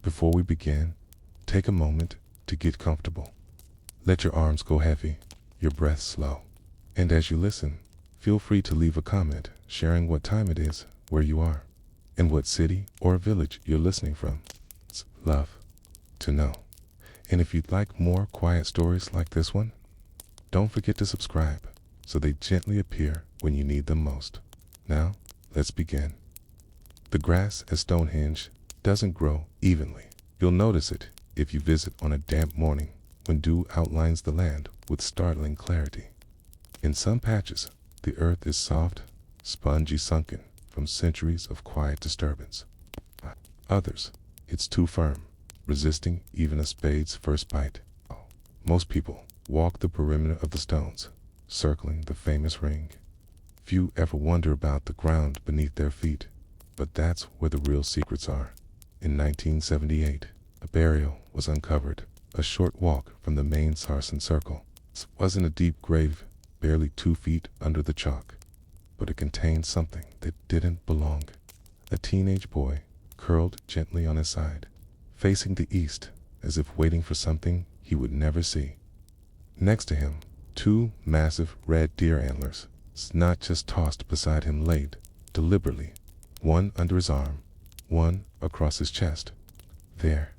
Before we begin, take a moment to get comfortable. Let your arms go heavy, your breath slow. And as you listen, feel free to leave a comment sharing what time it is, where you are, and what city or village you're listening from. It's love to know. And if you'd like more quiet stories like this one, don't forget to subscribe so they gently appear when you need them most. Now, let's begin. The grass at Stonehenge doesn't grow evenly. You'll notice it if you visit on a damp morning when dew outlines the land with startling clarity. In some patches, the earth is soft, spongy, sunken from centuries of quiet disturbance. Others, it's too firm, resisting even a spade's first bite. Most people walk the perimeter of the stones, circling the famous ring. Few ever wonder about the ground beneath their feet, but that's where the real secrets are. In 1978, a burial was uncovered, a short walk from the main Sarsen circle. It wasn't a deep grave, barely 2 feet under the chalk, but it contained something that didn't belong. A teenage boy, curled gently on his side, facing the east as if waiting for something he would never see. Next to him, 2 massive red deer antlers, not just tossed beside him, laid deliberately, one under his arm, one across his chest. There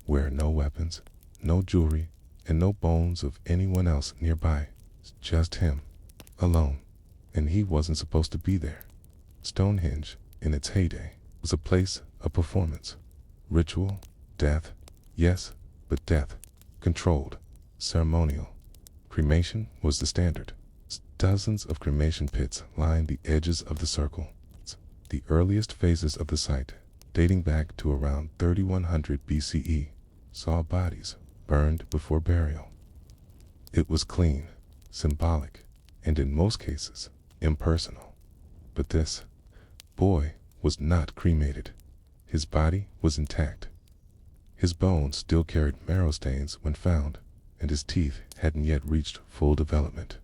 were no weapons, no jewelry, and no bones of anyone else nearby. Just him, alone, and he wasn't supposed to be there. Stonehenge, in its heyday, was a place of performance, ritual, death, yes, but death, controlled, ceremonial. Cremation was the standard. Dozens of cremation pits lined the edges of the circle. The earliest phases of the site, dating back to around 3100 BCE, saw bodies burned before burial. It was clean, symbolic, and in most cases, impersonal. But this boy was not cremated. His body was intact. His bones still carried marrow stains when found, and his teeth hadn't yet reached full development.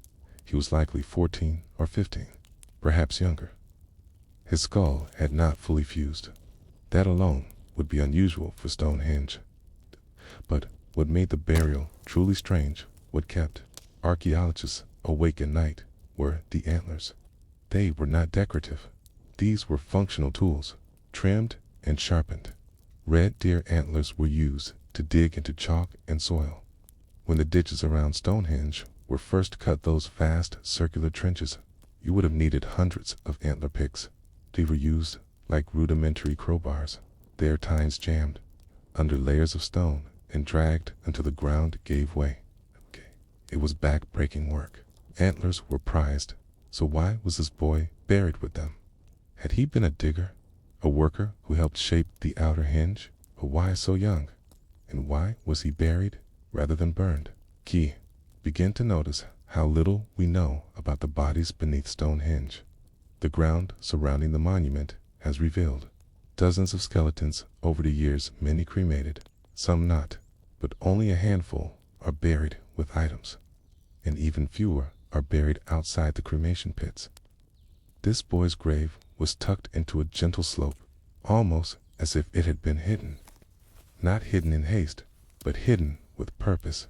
He was likely 14 or 15, perhaps younger. His skull had not fully fused. That alone would be unusual for Stonehenge. But what made the burial truly strange, what kept archaeologists awake at night, were the antlers. They were not decorative. These were functional tools, trimmed and sharpened. Red deer antlers were used to dig into chalk and soil. When the ditches around Stonehenge were first cut, those vast circular trenches, you would have needed hundreds of antler picks. They were used like rudimentary crowbars, their tines jammed under layers of stone and dragged until the ground gave way. It was back-breaking work. Antlers were prized, so why was this boy buried with them? Had he been a digger, a worker who helped shape the outer hinge? But why so young? And why was he buried rather than burned? Key. Begin to notice how little we know about the bodies beneath Stonehenge. The ground surrounding the monument has revealed dozens of skeletons over the years, many cremated, some not, but only a handful are buried with items, and even fewer are buried outside the cremation pits. This boy's grave was tucked into a gentle slope, almost as if it had been hidden. Not hidden in haste, but hidden with purpose.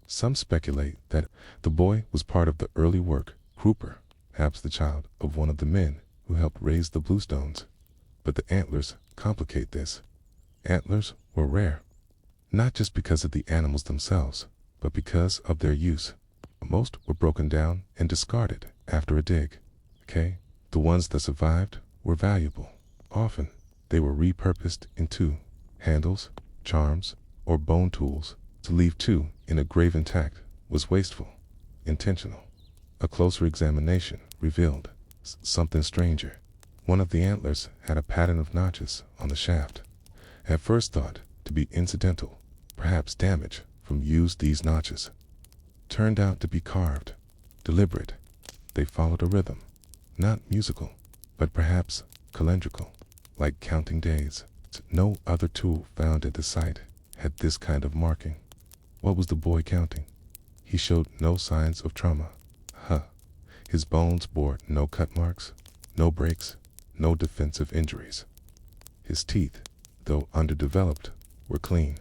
Some speculate that the boy was part of the early work, Cooper, perhaps the child of one of the men who helped raise the bluestones. But the antlers complicate this. Antlers were rare, not just because of the animals themselves, but because of their use. Most were broken down and discarded after a dig. The ones that survived were valuable. Often, they were repurposed into handles, charms, or bone tools. To leave 2 in a grave intact was wasteful, intentional. A closer examination revealed something stranger. One of the antlers had a pattern of notches on the shaft. At first thought to be incidental, perhaps damage from these notches, turned out to be carved, deliberate. They followed a rhythm, not musical, but perhaps calendrical, like counting days. No other tool found at the site had this kind of marking. What was the boy counting? He showed no signs of trauma. His bones bore no cut marks, no breaks, no defensive injuries. His teeth, though underdeveloped, were clean.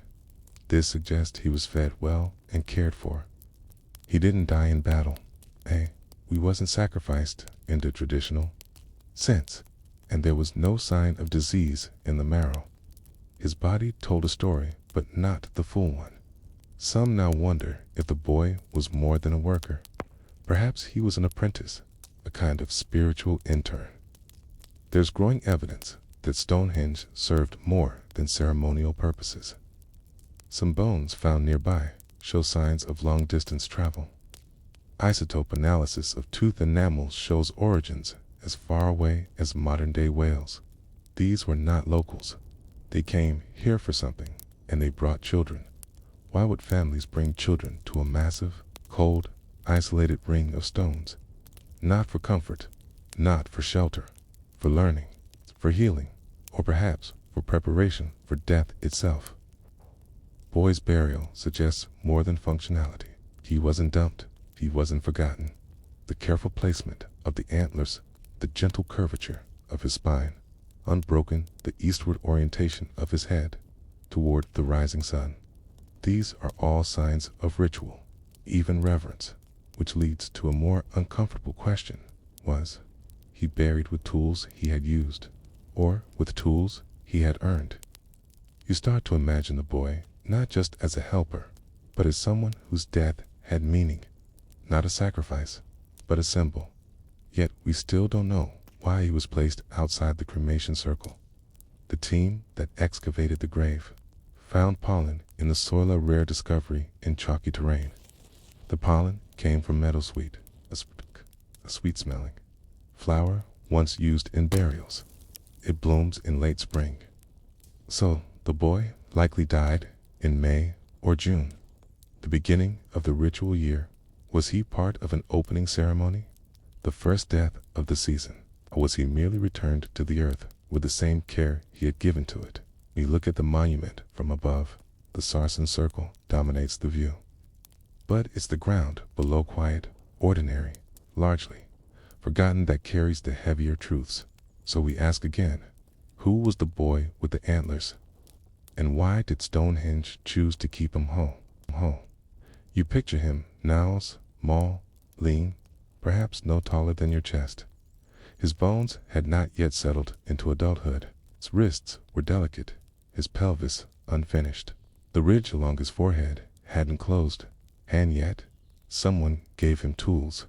This suggests he was fed well and cared for. He didn't die in battle. He wasn't sacrificed in the traditional sense, and there was no sign of disease in the marrow. His body told a story, but not the full one. Some now wonder if the boy was more than a worker. Perhaps he was an apprentice, a kind of spiritual intern. There's growing evidence that Stonehenge served more than ceremonial purposes. Some bones found nearby show signs of long-distance travel. Isotope analysis of tooth enamels shows origins as far away as modern-day Wales. These were not locals. They came here for something, and they brought children. Why would families bring children to a massive, cold, isolated ring of stones? Not for comfort, not for shelter, for learning, for healing, or perhaps for preparation for death itself. Boy's burial suggests more than functionality. He wasn't dumped. He wasn't forgotten. The careful placement of the antlers, the gentle curvature of his spine, unbroken the eastward orientation of his head toward the rising sun. These are all signs of ritual, even reverence, which leads to a more uncomfortable question. Was he buried with tools he had used, or with tools he had earned? You start to imagine the boy not just as a helper, but as someone whose death had meaning. Not a sacrifice, but a symbol. Yet we still don't know why he was placed outside the cremation circle. The team that excavated the grave found pollen in the soil, a rare discovery in chalky terrain. The pollen came from meadowsweet, a sweet-smelling flower once used in burials. It blooms in late spring. So the boy likely died in May or June, the beginning of the ritual year. Was he part of an opening ceremony, the first death of the season, or was he merely returned to the earth with the same care he had given to it? When you look at the monument from above, the Sarsen circle dominates the view. But it's the ground below, quiet, ordinary, largely forgotten, that carries the heavier truths. So we ask again, who was the boy with the antlers? And why did Stonehenge choose to keep him whole? You picture him, Niles, small, lean, perhaps no taller than your chest. His bones had not yet settled into adulthood. His wrists were delicate, his pelvis unfinished. The ridge along his forehead hadn't closed, and yet someone gave him tools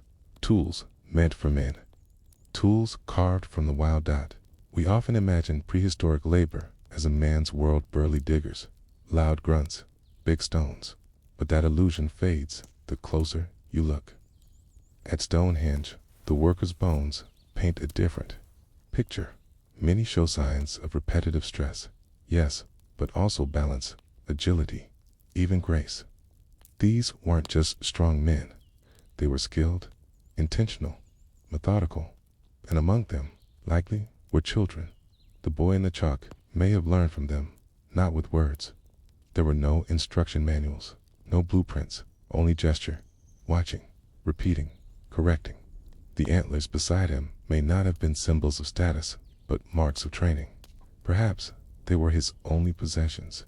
meant for men, tools carved from the wild dot. We often imagine prehistoric labor as a man's world, burly diggers, loud grunts, big stones. But that illusion fades the closer you look. At Stonehenge, the workers' bones paint a different picture. Many show signs of repetitive stress, yes, but also balance, agility, even grace. These weren't just strong men. They were skilled, intentional, methodical, and among them, likely, were children. The boy in the chalk may have learned from them, not with words. There were no instruction manuals. No blueprints, only gesture, watching, repeating, correcting. The antlers beside him may not have been symbols of status, but marks of training. Perhaps they were his only possessions.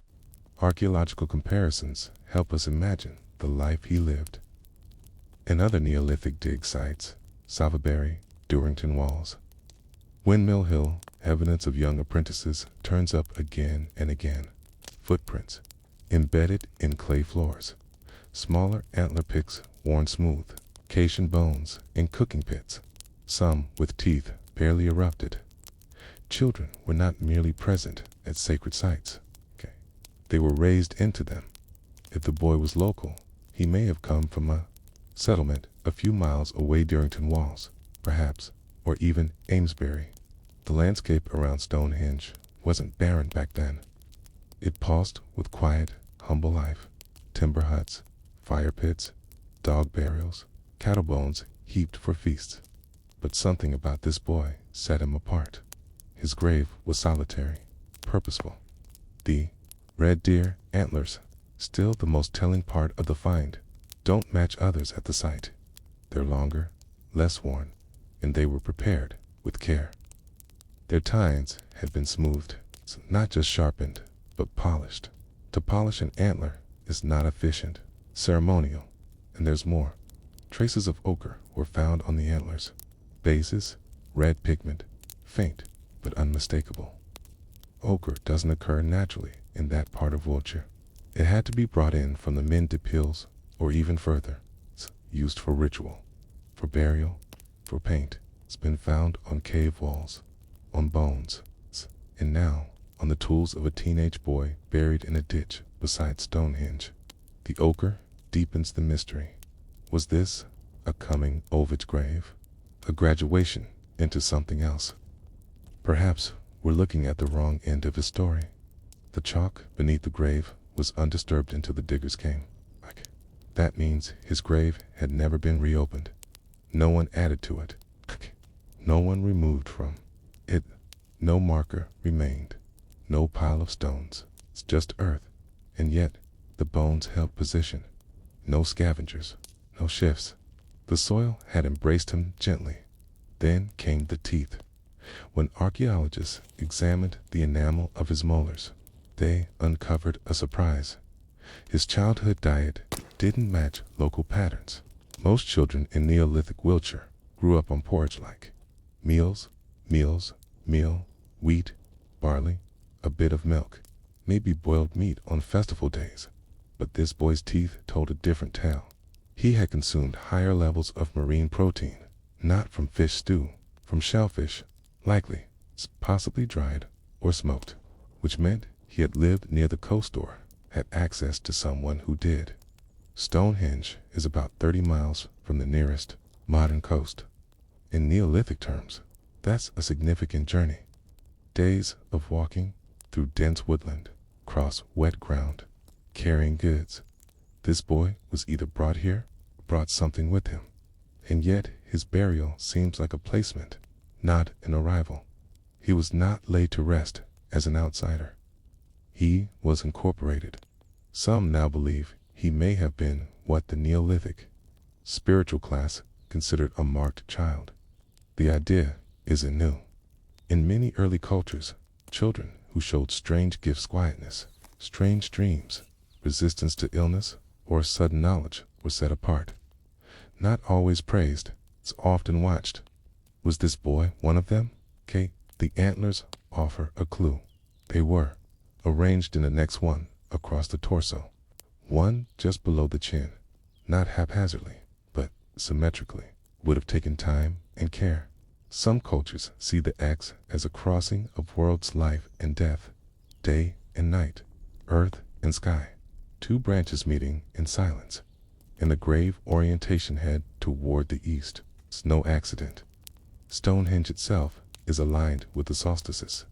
Archaeological comparisons help us imagine the life he lived. In other Neolithic dig sites, Savaberry, Durrington Walls, Windmill Hill, evidence of young apprentices turns up again and again. Footprints embedded in clay floors, smaller antler picks worn smooth, Acacian bones in cooking pits, some with teeth barely erupted. Children were not merely present at sacred sites. They were raised into them. If the boy was local, he may have come from a settlement a few miles away, Durrington Walls, perhaps, or even Amesbury. The landscape around Stonehenge wasn't barren back then. It pulsed with quiet, humble life, timber huts, fire pits, dog burials, cattle bones heaped for feasts. But something about this boy set him apart. His grave was solitary, purposeful. The red deer antlers, still the most telling part of the find, don't match others at the site. They're longer, less worn, and they were prepared with care. Their tines had been smoothed, not just sharpened, but polished. To polish an antler is not efficient, ceremonial, and there's more. Traces of ochre were found on the antlers. Bases, red pigment, faint but unmistakable. Ochre doesn't occur naturally in that part of Wiltshire. It had to be brought in from the Min Hills or even further. It's used for ritual, for burial, for paint. It's been found on cave walls, on bones, and now on the tools of a teenage boy buried in a ditch beside Stonehenge. The ochre deepens the mystery. Was this a coming Ovid's grave? A graduation into something else? Perhaps we're looking at the wrong end of his story. The chalk beneath the grave was undisturbed until the diggers came. That means his grave had never been reopened. No one added to it. No one removed from it. No marker remained. No pile of stones. It's just earth. And yet, the bones held position. No scavengers. No shifts. The soil had embraced him gently. Then came the teeth. When archaeologists examined the enamel of his molars, they uncovered a surprise. His childhood diet didn't match local patterns. Most children in Neolithic Wiltshire grew up on porridge like meal, wheat, barley, a bit of milk, maybe boiled meat on festival days. But this boy's teeth told a different tale. He had consumed higher levels of marine protein, not from fish stew, from shellfish, likely, possibly dried or smoked, which meant he had lived near the coast or had access to someone who did. Stonehenge is about 30 miles from the nearest modern coast. In Neolithic terms, that's a significant journey. Days of walking through dense woodland, across wet ground, carrying goods. This boy was either brought here or brought something with him. And yet his burial seems like a placement, not an arrival. He was not laid to rest as an outsider. He was incorporated. Some now believe he may have been what the Neolithic spiritual class considered a marked child. The idea isn't new. In many early cultures, children who showed strange gifts, quietness, strange dreams, resistance to illness, or sudden knowledge were set apart. Not always praised, it's often watched. Was this boy one of them? The antlers offer a clue. They were arranged in the next one across the torso, one just below the chin, not haphazardly, but symmetrically. Would have taken time and care. Some cultures see the X as a crossing of worlds, life and death, day and night, earth and sky, two branches meeting in silence, and the grave orientation head toward the east. It's no accident. Stonehenge itself is aligned with the solstices.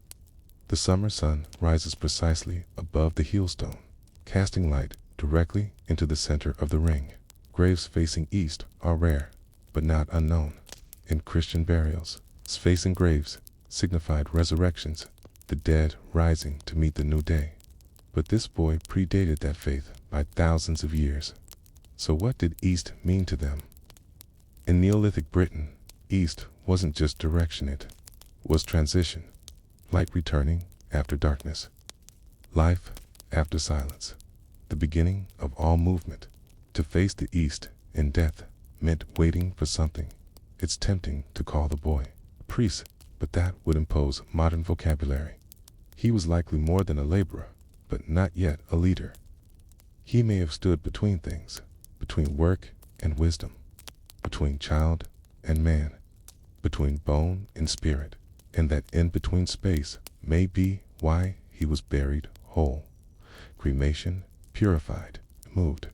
The summer sun rises precisely above the heelstone, casting light directly into the center of the ring. Graves facing east are rare, but not unknown. In Christian burials, facing graves signified resurrections, the dead rising to meet the new day. But this boy predated that faith by thousands of years. So what did east mean to them? In Neolithic Britain, east wasn't just direction, it was transition. Light returning after darkness. Life after silence. The beginning of all movement. To face the east in death meant waiting for something. It's tempting to call the boy a priest, but that would impose modern vocabulary. He was likely more than a laborer, but not yet a leader. He may have stood between things, between work and wisdom, between child and man, between bone and spirit, and that in-between space may be why he was buried whole. Cremation purified, moved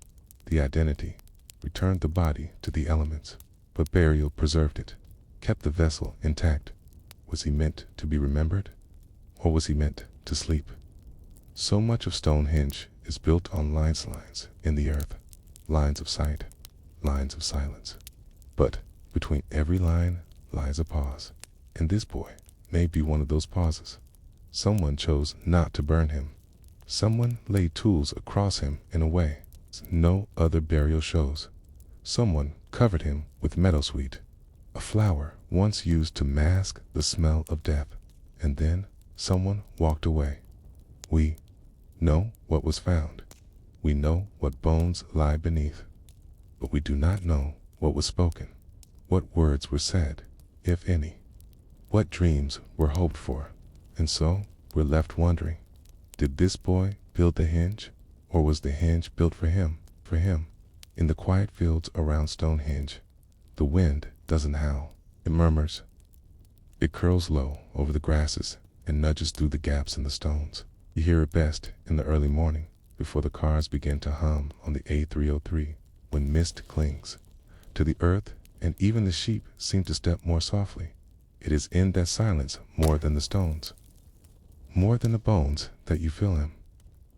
the identity, returned the body to the elements, but burial preserved it, kept the vessel intact. Was he meant to be remembered, or was he meant to sleep? So much of Stonehenge is built on lines in the earth, lines of sight, lines of silence. But between every line lies a pause, and this boy may be one of those pauses. Someone chose not to burn him. Someone laid tools across him in a way no other burial shows. Someone covered him with meadowsweet, a flower once used to mask the smell of death, and then someone walked away. We know what was found. We know what bones lie beneath, but we do not know what was spoken, what words were said, if any, what dreams were hoped for. And so we're left wondering, did this boy build the henge, or was the henge built for him? For him. In the quiet fields around Stonehenge, the wind doesn't howl. It murmurs. It curls low over the grasses and nudges through the gaps in the stones. You hear it best in the early morning, before the cars begin to hum on the A303, when mist clings to the earth and even the sheep seem to step more softly. It is in that silence, more than the stones, more than the bones, that you feel him.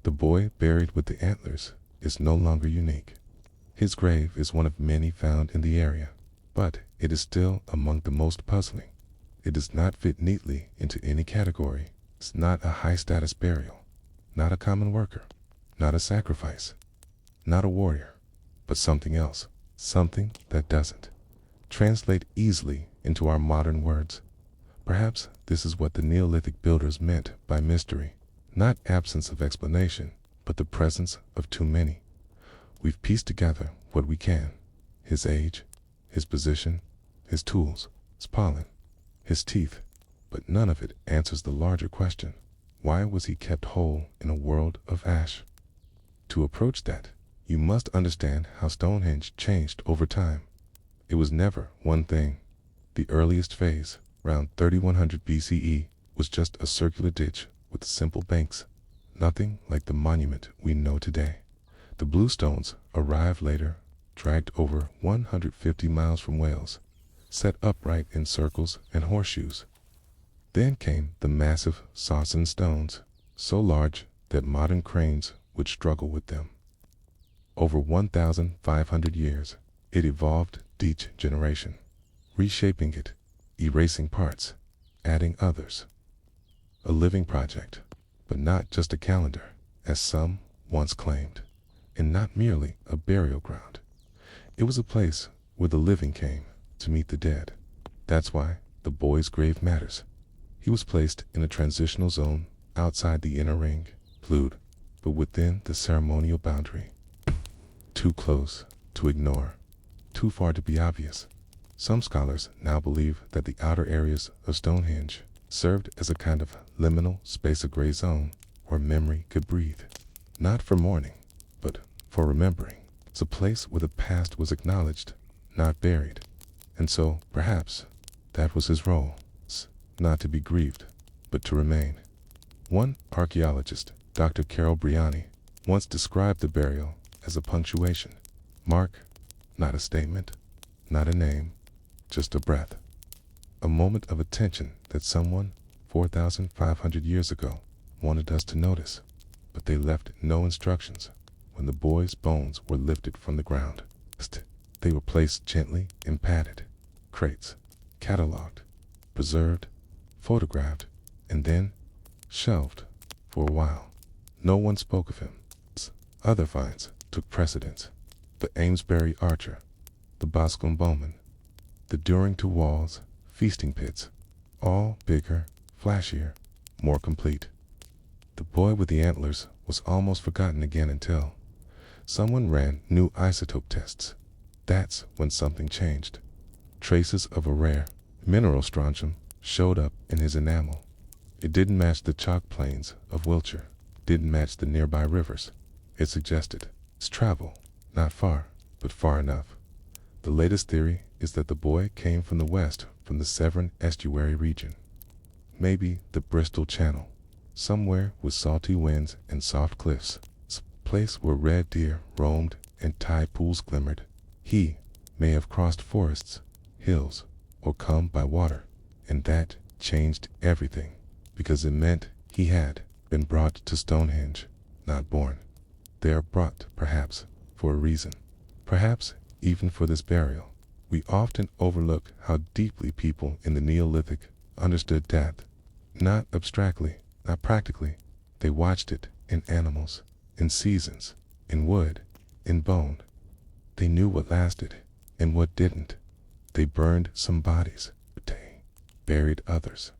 The boy buried with the antlers is no longer unique. His grave is one of many found in the area, but it is still among the most puzzling. It does not fit neatly into any category. It's not a high-status burial, not a common worker, not a sacrifice, not a warrior, but something else, something that doesn't translate easily into our modern words. Perhaps this is what the Neolithic builders meant by mystery, not absence of explanation, but the presence of too many. We've pieced together what we can: his age, his position, his tools, his pollen, his teeth, but none of it answers the larger question. Why was he kept whole in a world of ash? To approach that, you must understand how Stonehenge changed over time. It was never one thing. The earliest phase, around 3100 BCE, was just a circular ditch with simple banks, nothing like the monument we know today. The blue stones arrived later, dragged over 150 miles from Wales, set upright in circles and horseshoes. Then came the massive Sarsen stones, so large that modern cranes would struggle with them. Over 1,500 years, it evolved each generation, reshaping it, erasing parts, adding others. A living project, but not just a calendar, as some once claimed, and not merely a burial ground. It was a place where the living came to meet the dead. That's why the boy's grave matters. He was placed in a transitional zone outside the inner ring, fluid, but within the ceremonial boundary. Too close to ignore, too far to be obvious. Some scholars now believe that the outer areas of Stonehenge served as a kind of liminal space, a gray zone where memory could breathe. Not for mourning, but for remembering. It's a place where the past was acknowledged, not buried. And so, perhaps, that was his role. Not to be grieved, but to remain. One archaeologist, Dr. Carol Briani, once described the burial as a punctuation mark, not a statement, not a name, just a breath. A moment of attention that someone 4,500 years ago wanted us to notice, but they left no instructions. When the boy's bones were lifted from the ground, they were placed gently in padded crates, cataloged, preserved, photographed, and then shelved for a while. No one spoke of him. Other finds took precedence. The Amesbury Archer, the Boscombe Bowman, the Durrington Walls, feasting pits, all bigger, flashier, more complete. The boy with the antlers was almost forgotten again until someone ran new isotope tests. That's when something changed. Traces of a rare mineral strontium showed up in his enamel. It didn't match the chalk plains of Wiltshire, didn't match the nearby rivers. It suggested its travel, not far, but far enough. The latest theory is that the boy came from the west, from the Severn estuary region. Maybe the Bristol Channel, somewhere with salty winds and soft cliffs, a place where red deer roamed and tide pools glimmered. He may have crossed forests, hills, or come by water, and that changed everything, because it meant he had been brought to Stonehenge, not born. They are brought, perhaps, for a reason, perhaps even for this burial. We often overlook how deeply people in the Neolithic understood death, not abstractly, not practically. They watched it in animals, in seasons, in wood, in bone. They knew what lasted and what didn't. They burned some bodies, but they buried others.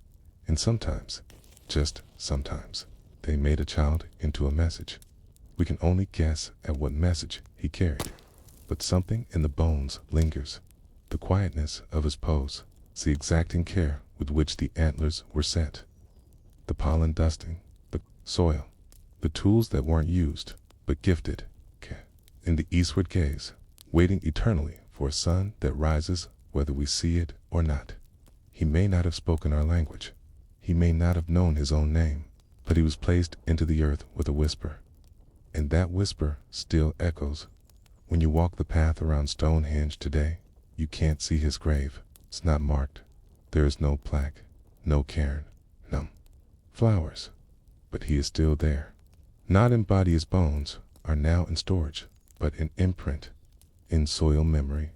And sometimes, just sometimes, they made a child into a message. We can only guess at what message he carried, but something in the bones lingers. The quietness of his pose, the exacting care with which the antlers were set, the pollen dusting, the soil, the tools that weren't used, but gifted. In the eastward gaze, waiting eternally for a sun that rises whether we see it or not. He may not have spoken our language. He may not have known his own name, but he was placed into the earth with a whisper. And that whisper still echoes. When you walk the path around Stonehenge today, you can't see his grave. It's not marked. There is no plaque, no cairn, no flowers. But he is still there. Not in body, his bones are now in storage, but in imprint, in soil memory,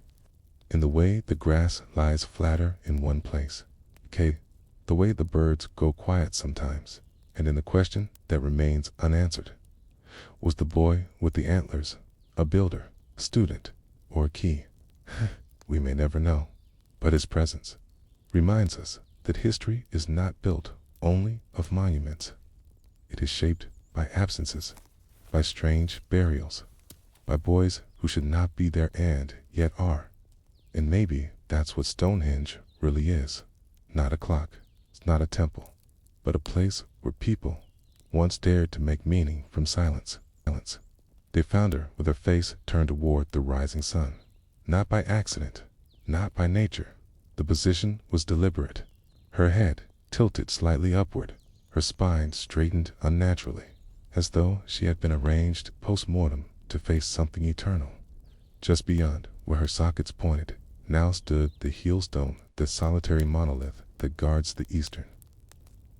in the way the grass lies flatter in one place, the way the birds go quiet sometimes, and in the question that remains unanswered. Was the boy with the antlers a builder, student, or a key? We may never know, but his presence reminds us that history is not built only of monuments. It is shaped by absences, by strange burials, by boys who should not be there and yet are. And maybe that's what Stonehenge really is. Not a clock, it's not a temple, but a place where people once dared to make meaning from silence. They found her with her face turned toward the rising sun. Not by accident, not by nature. The position was deliberate. Her head tilted slightly upward, her spine straightened unnaturally, as though she had been arranged post-mortem to face something eternal. Just beyond where her sockets pointed, now stood the heelstone, the solitary monolith that guards the eastern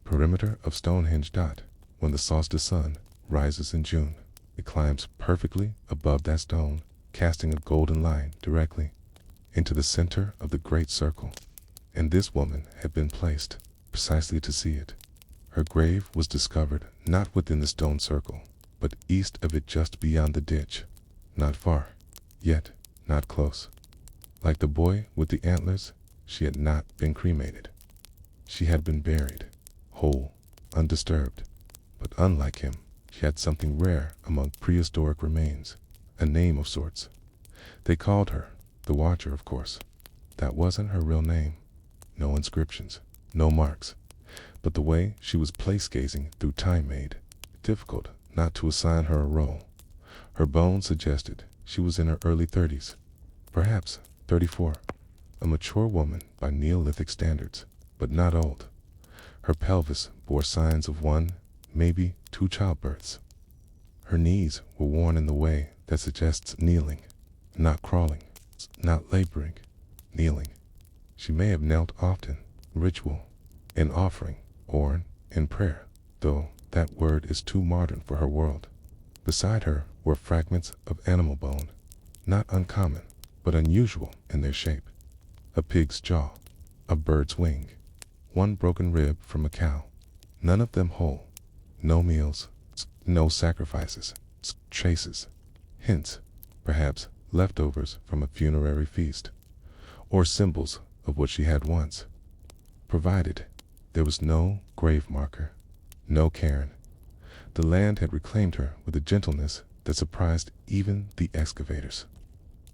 perimeter of Stonehenge. When the solstice sun rises in June, it climbs perfectly above that stone, casting a golden line directly into the center of the great circle. And this woman had been placed precisely to see it. Her grave was discovered not within the stone circle, but east of it, just beyond the ditch. Not far, yet not close. Like the boy with the antlers, she had not been cremated. She had been buried, whole, undisturbed. But unlike him, she had something rare among prehistoric remains, a name of sorts. They called her the Watcher, of course. That wasn't her real name. No inscriptions, no marks. But the way she was place-gazing through time made it difficult not to assign her a role. Her bones suggested she was in her early 30s, perhaps 34, a mature woman by Neolithic standards, but not old. Her pelvis bore signs of one, maybe two childbirths. Her knees were worn in the way that suggests kneeling, not crawling, not laboring, kneeling. She may have knelt often, ritual, in offering, or in prayer, though that word is too modern for her world. Beside her were fragments of animal bone, not uncommon, but unusual in their shape. A pig's jaw, a bird's wing, one broken rib from a cow, none of them whole. No meals, no sacrifices, traces, hints, perhaps leftovers from a funerary feast, or symbols of what she had once. Provided there was no grave marker, no cairn. The land had reclaimed her with a gentleness that surprised even the excavators.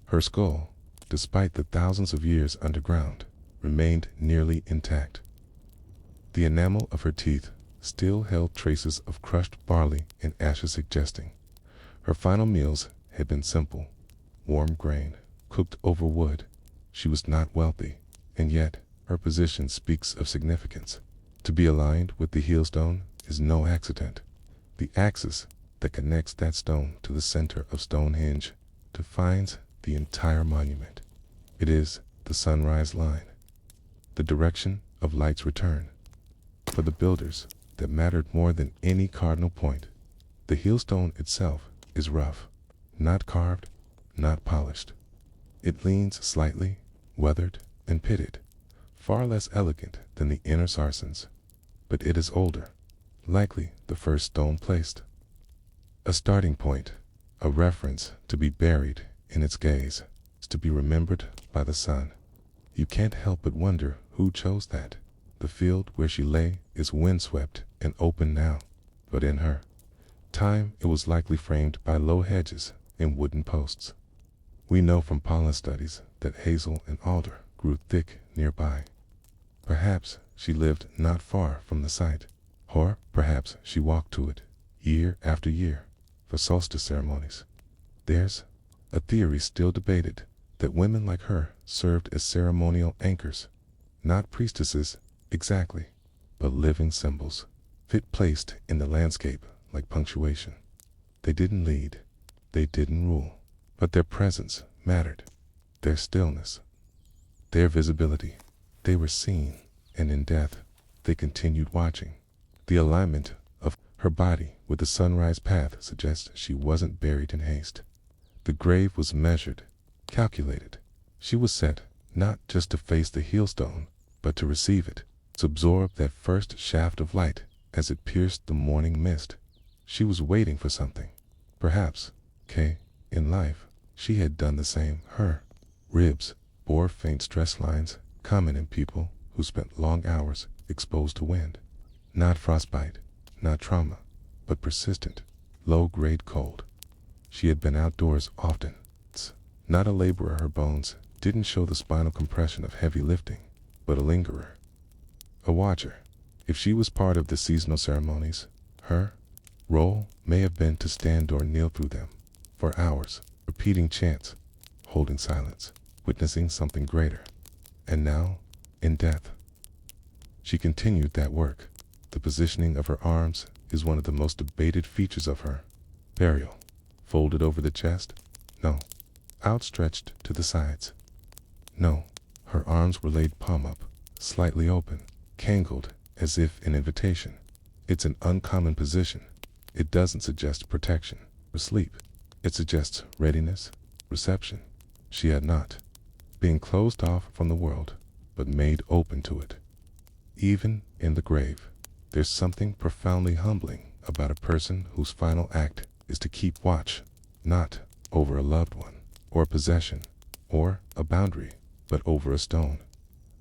Her skull, despite the thousands of years underground, remained nearly intact. The enamel of her teeth still held traces of crushed barley and ashes, suggesting her final meals had been simple, warm grain, cooked over wood. She was not wealthy, and yet her position speaks of significance. To be aligned with the heelstone is no accident. The axis that connects that stone to the center of Stonehenge defines the entire monument. It is the sunrise line, the direction of light's return. For the builders, that mattered more than any cardinal point. The heelstone itself is rough, not carved, not polished. It leans slightly, weathered, and pitted, far less elegant than the inner sarcens. But it is older, likely the first stone placed. A starting point, a reference to be buried in its gaze, to be remembered by the sun. You can't help but wonder who chose that. The field where she lay is windswept and open now, but in her time it was likely framed by low hedges and wooden posts. We know from pollen studies that hazel and alder grew thick nearby. Perhaps she lived not far from the site, or perhaps she walked to it year after year for solstice ceremonies. There's a theory still debated that women like her served as ceremonial anchors, not priestesses exactly, but living symbols, fit placed in the landscape like punctuation. They didn't lead, they didn't rule, but their presence mattered, their stillness, their visibility. They were seen, and in death, they continued watching. The alignment of her body with the sunrise path suggests she wasn't buried in haste. The grave was measured, calculated. She was set not just to face the heelstone, but to receive it, to absorb that first shaft of light as it pierced the morning mist. She was waiting for something. Perhaps, in life, she had done the same. Her ribs bore faint stress lines common in people who spent long hours exposed to wind. Not frostbite, not trauma, but persistent, low-grade cold. She had been outdoors often. Not a laborer, her bones didn't show the spinal compression of heavy lifting, but a lingerer, a watcher. If she was part of the seasonal ceremonies, her role may have been to stand or kneel through them for hours, repeating chants, holding silence, witnessing something greater. And now, in death, she continued that work. The positioning of her arms is one of the most debated features of her burial. Folded over the chest? No. Outstretched to the sides? No. Her arms were laid palm up, slightly open, cangled as if in invitation. It's an uncommon position. It doesn't suggest protection or sleep. It suggests readiness, reception. She had not been closed off from the world, but made open to it. Even in the grave, there's something profoundly humbling about a person whose final act is to keep watch, not over a loved one, or a possession, or a boundary, but over a stone,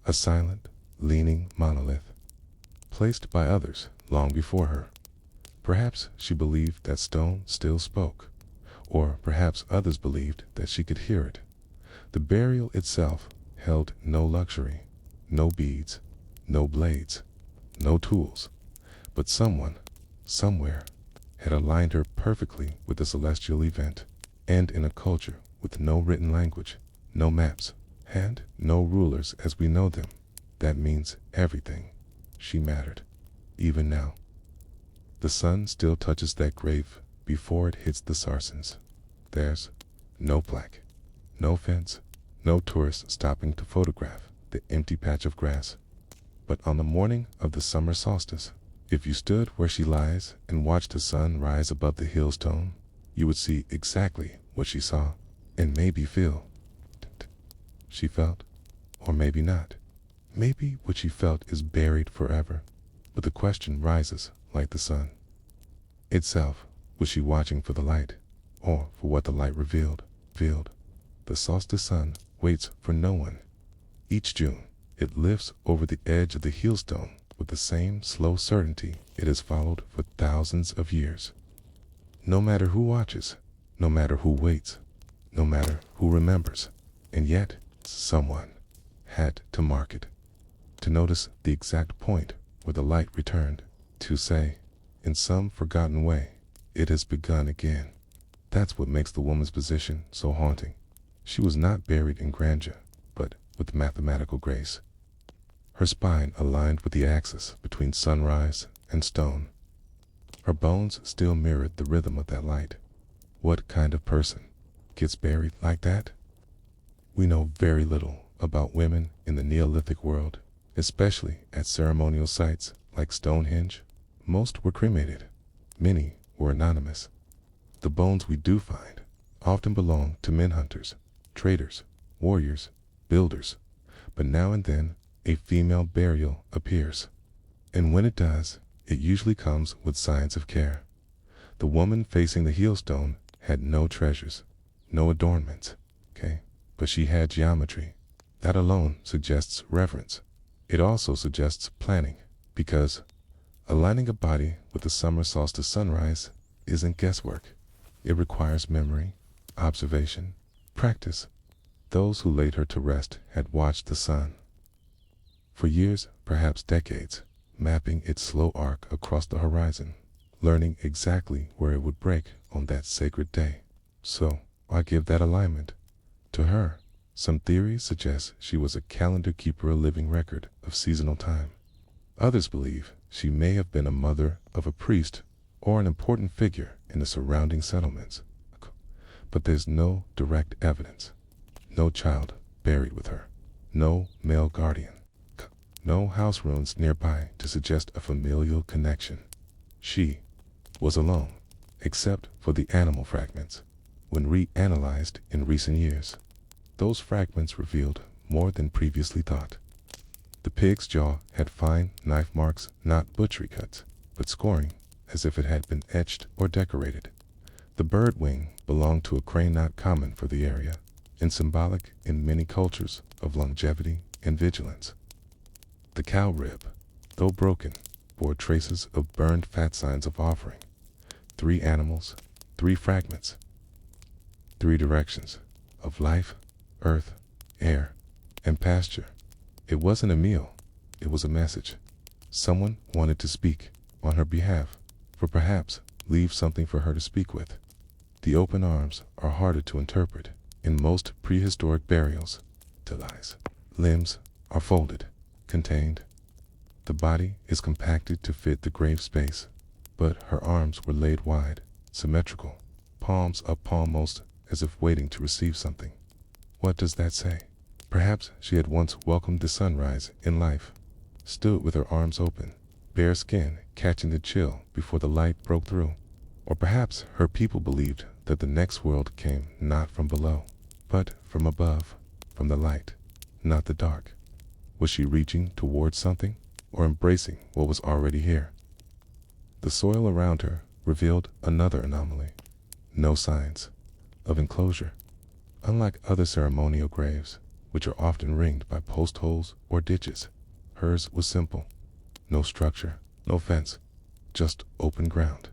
a silent, leaning monolith, placed by others long before her. Perhaps she believed that stone still spoke, or perhaps others believed that she could hear it. The burial itself held no luxury, no beads, no blades, no tools, but someone, somewhere, had aligned her perfectly with the celestial event. And in a culture with no written language, no maps, and no rulers as we know them, that means everything. She mattered, even now. The sun still touches that grave before it hits the Sarsens. There's no plaque, no fence, no tourist stopping to photograph the empty patch of grass. But on the morning of the summer solstice, if you stood where she lies and watched the sun rise above the hillstone, you would see exactly what she saw, and maybe feel. She felt, or maybe not. Maybe what she felt is buried forever, but the question rises like the sun itself. Was she watching for the light, or for what the light revealed? The solstice sun waits for no one. Each June, it lifts over the edge of the heelstone with the same slow certainty it has followed for thousands of years. No matter who watches, no matter who waits, no matter who remembers, and yet someone had to mark it, to notice the exact point where the light returned, to say, in some forgotten way, it has begun again. That's what makes the woman's position so haunting. She was not buried in grandeur, but with mathematical grace. Her spine aligned with the axis between sunrise and stone. Her bones still mirrored the rhythm of that light. What kind of person gets buried like that? We know very little about women in the Neolithic world, especially at ceremonial sites like Stonehenge. Most were cremated. Many were anonymous. The bones we do find often belong to men hunters, traders, warriors, builders, but now and then a female burial appears. And when it does, it usually comes with signs of care. The woman facing the heelstone had no treasures, no adornments, but she had geometry. That alone suggests reverence. It also suggests planning, because Aligning a body with the summer solstice sunrise isn't guesswork. It requires memory, observation, practice. Those who laid her to rest had watched the sun for years, perhaps decades, mapping its slow arc across the horizon, learning exactly where it would break on that sacred day. So, I give that alignment to her. Some theories suggest she was a calendar keeper, a living record of seasonal time. Others believe she may have been a mother of a priest or an important figure in the surrounding settlements. But there's no direct evidence. No child buried with her. No male guardian. No house ruins nearby to suggest a familial connection. She was alone, except for the animal fragments. When reanalyzed in recent years, those fragments revealed more than previously thought. The pig's jaw had fine knife marks, not butchery cuts, but scoring, as if it had been etched or decorated. The bird wing belonged to a crane not common for the area, and symbolic in many cultures of longevity and vigilance. The cow rib, though broken, bore traces of burned fat, signs of offering. 3 animals, 3 fragments, 3 directions of life, earth, air, and pasture. It wasn't a meal, it was a message. Someone wanted to speak on her behalf, for perhaps leave something for her to speak with. The open arms are harder to interpret. In most prehistoric burials, limbs are folded, contained. The body is compacted to fit the grave space, but her arms were laid wide, symmetrical, palms up, almost as if waiting to receive something. What does that say? Perhaps she had once welcomed the sunrise in life, stood with her arms open, bare skin catching the chill before the light broke through. Or perhaps her people believed that the next world came not from below, but from above, from the light, not the dark. Was she reaching towards something, or embracing what was already here? The soil around her revealed another anomaly. No signs of enclosure. Unlike other ceremonial graves, which are often ringed by post holes or ditches, hers was simple. No structure, no fence, just open ground.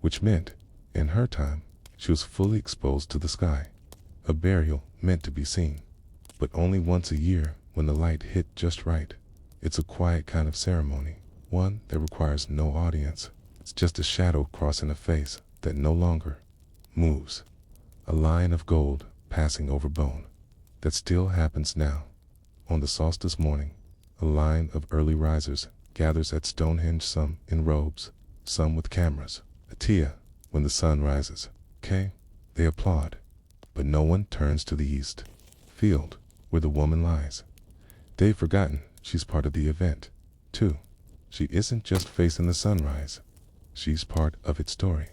Which meant, in her time, she was fully exposed to the sky. A burial meant to be seen, but only once a year when the light hit just right. It's a quiet kind of ceremony, one that requires no audience. It's just a shadow crossing a face that no longer moves. A line of gold passing over bone. That still happens now. On the solstice morning, a line of early risers gathers at Stonehenge, some in robes, some with cameras. Atia, when the sun rises, they applaud, but no one turns to the east field where the woman lies. They've forgotten she's part of the event, too. She isn't just facing the sunrise, she's part of its story.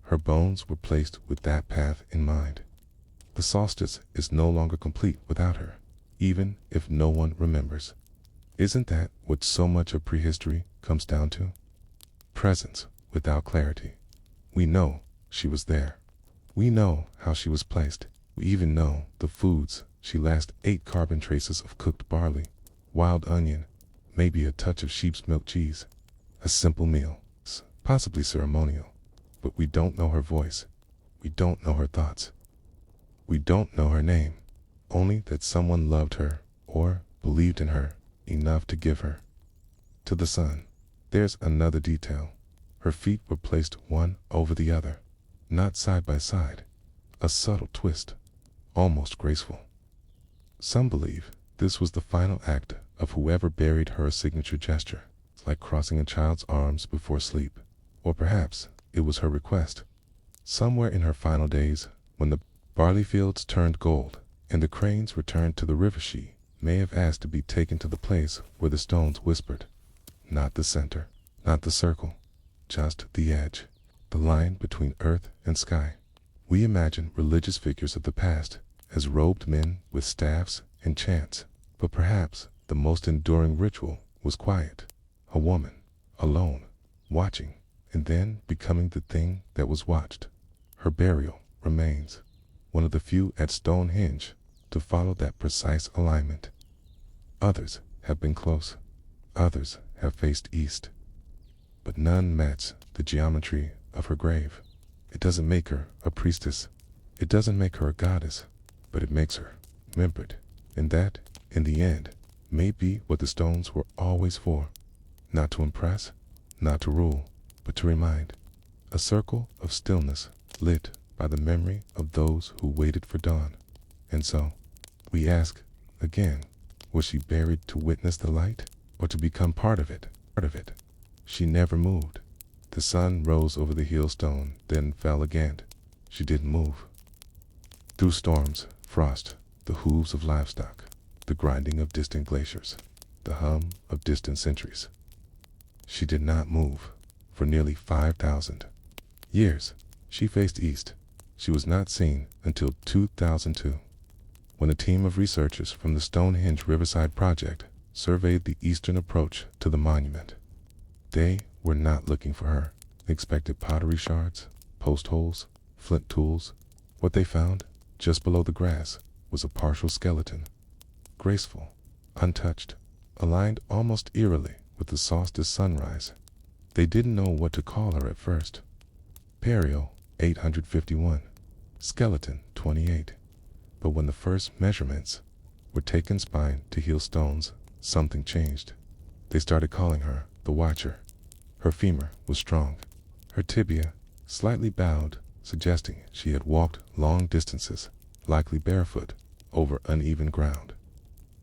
Her bones were placed with that path in mind. The solstice is no longer complete without her, even if no one remembers. Isn't that what so much of prehistory comes down to? Presence without clarity. We know she was there. We know how she was placed. We even know the foods she last ate: carbon traces of cooked barley, wild onion, maybe a touch of sheep's milk cheese. A simple meal, possibly ceremonial, but we don't know her voice. We don't know her thoughts. We don't know her name, only that someone loved her or believed in her enough to give her to the sun. There's another detail. Her feet were placed one over the other, not side by side. A subtle twist, almost graceful. Some believe this was the final act of whoever buried her, a signature gesture, like crossing a child's arms before sleep. Or perhaps it was her request. Somewhere in her final days, when the barley fields turned gold and the cranes returned to the river, she may have asked to be taken to the place where the stones whispered. Not the center, not the circle, just the edge, the line between earth and sky. We imagine religious figures of the past as robed men with staffs and chants, but perhaps the most enduring ritual was quiet. A woman, alone, watching, and then becoming the thing that was watched. Her burial remains one of the few at Stonehenge to follow that precise alignment. Others have been close. Others have faced east. but none match the geometry of her grave. It doesn't make her a priestess. It doesn't make her a goddess, but it makes her remembered. And that, in the end, may be what the stones were always for. Not to impress, not to rule, but to remind. A circle of stillness lit by the memory of those who waited for dawn. And so, we ask again, was she buried to witness the light, or to become part of it? She never moved. The sun rose over the hailstone, then fell again. She didn't move. Through storms, frost, the hooves of livestock, the grinding of distant glaciers, the hum of distant centuries. She did not move. For nearly 5,000 years, she faced east. She was not seen until 2002, when a team of researchers from the Stonehenge Riverside Project surveyed the eastern approach to the monument. They were not looking for her. They expected pottery shards, post holes, flint tools. What they found, just below the grass, was a partial skeleton. Graceful, untouched, aligned almost eerily with the solstice sunrise. They didn't know what to call her at first. Burial 851, skeleton 28. But when the first measurements were taken spine to heel stones, something changed. They started calling her the Watcher. Her femur was strong, her tibia slightly bowed, suggesting she had walked long distances, likely barefoot, over uneven ground.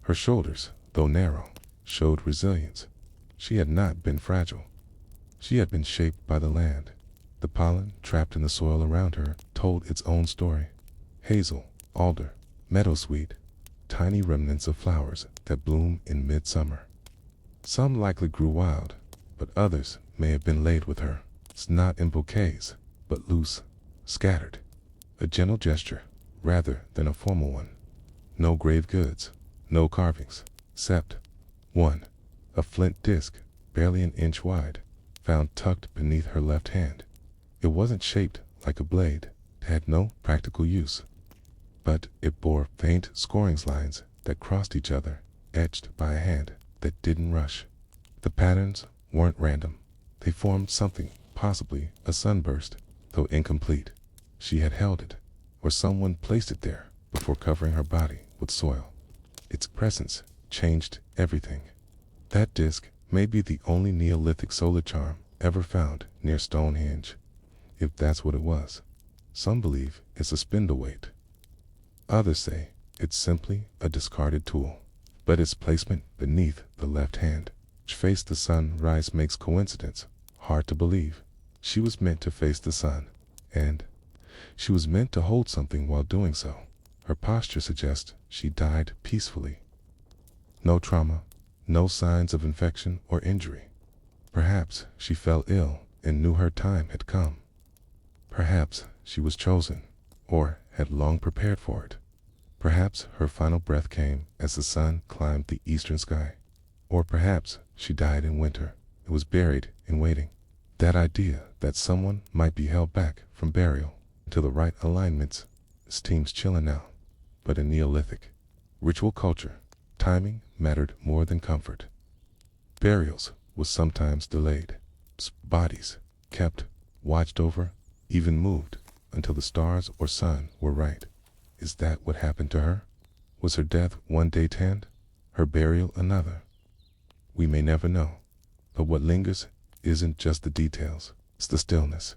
Her shoulders, though narrow, showed resilience. She had not been fragile. She had been shaped by the land. The pollen trapped in the soil around her told its own story. Hazel, alder, meadowsweet, tiny remnants of flowers that bloom in midsummer. Some likely grew wild, but others may have been laid with her, not in bouquets, but loose, scattered. A gentle gesture, rather than a formal one. No grave goods, no carvings, except one, a flint disc, barely an inch wide, found tucked beneath her left hand. It wasn't shaped like a blade, it had no practical use, but it bore faint scoring lines that crossed each other, etched by a hand that didn't rush. The patterns weren't random. They formed something, possibly a sunburst, though incomplete. She had held it, or someone placed it there before covering her body with soil. Its presence changed everything. That disc may be the only Neolithic solar charm ever found near Stonehenge, if that's what it was. Some believe it's a spindle-weight. Others say it's simply a discarded tool. But its placement beneath the left hand, which faced the sunrise, makes coincidence hard to believe. She was meant to face the sun, and she was meant to hold something while doing so. Her posture suggests she died peacefully. No trauma, no signs of infection or injury. Perhaps she fell ill and knew her time had come. Perhaps she was chosen, or had long prepared for it. Perhaps her final breath came as the sun climbed the eastern sky. Or perhaps she died in winter and was buried in waiting. That idea that someone might be held back from burial until the right alignments seems chilling now. But in Neolithic ritual culture, timing mattered more than comfort. Burials was sometimes delayed. Bodies kept, watched over, even moved until the stars or sun were right. Is that what happened to her? Was her death one day tanned, her burial another? We may never know, but what lingers isn't just the details, it's the stillness.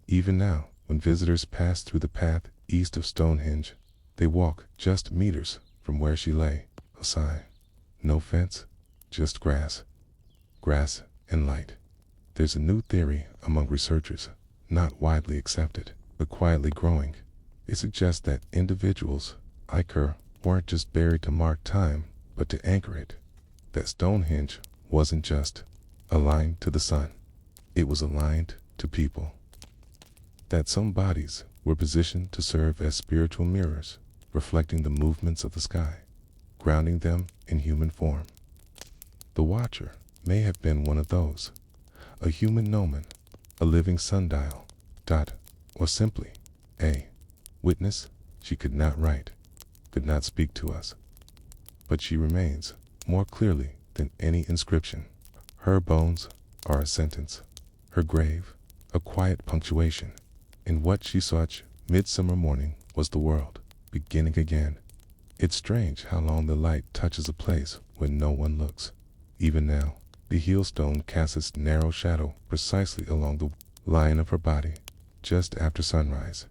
Even now, when visitors pass through the path east of Stonehenge, they walk just meters from where she lay. A sign. No fence, just grass. Grass and light. There's a new theory among researchers, not widely accepted, but quietly growing. It suggests that individuals like her weren't just buried to mark time, but to anchor it. That Stonehenge wasn't just aligned to the sun, it was aligned to people. That some bodies were positioned to serve as spiritual mirrors, reflecting the movements of the sky, grounding them in human form. The Watcher may have been one of those, a human gnomon, a living sundial, or simply a witness. She could not write, could not speak to us, but she remains more clearly than any inscription. Her bones are a sentence, Her grave, a quiet punctuation in what she saw each midsummer morning, was the world beginning again. It's strange how long the light touches a place when no one looks. Even now, the heelstone casts its narrow shadow precisely along the line of her body, just after sunrise,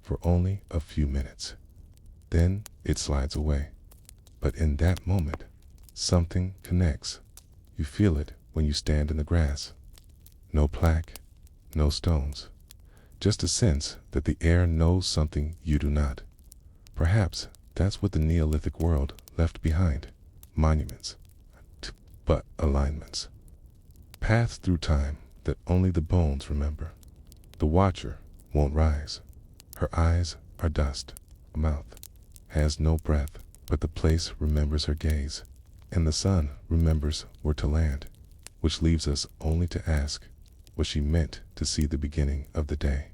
for only a few minutes. Then it slides away. But in that moment, something connects. You feel it when you stand in the grass. No plaque, no stones, just a sense that the air knows something you do not. Perhaps that's what the Neolithic world left behind. Monuments, but alignments. Paths through time that only the bones remember. The watcher won't rise. Her eyes are dust. Her mouth has no breath, but the place remembers her gaze. And the sun remembers where to land, which leaves us only to ask, was she meant to see the beginning of the day?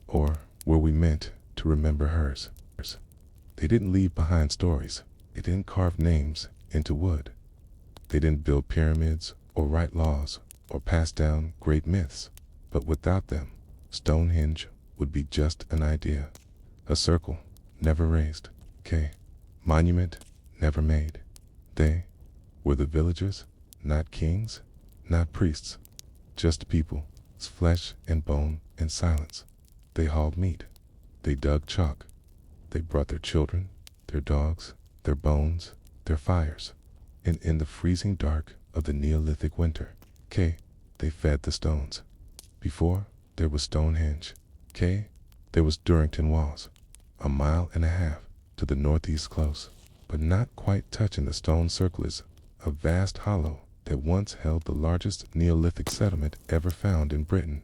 Or were we meant to remember hers? They didn't leave behind stories. They didn't carve names into wood. They didn't build pyramids or write laws or pass down great myths. But without them, Stonehenge would be just an idea. A circle never raised. Monument never made. They were the villagers, not kings, not priests, just people, flesh and bone and silence. They hauled meat. They dug chalk. They brought their children, their dogs, their bones, their fires. And in the freezing dark of the Neolithic winter, they fed the stones. Before there was Stonehenge, there was Durrington Walls, 1.5 miles to the northeast close, but not quite touching the stone circle is a vast hollow that once held the largest Neolithic settlement ever found in Britain.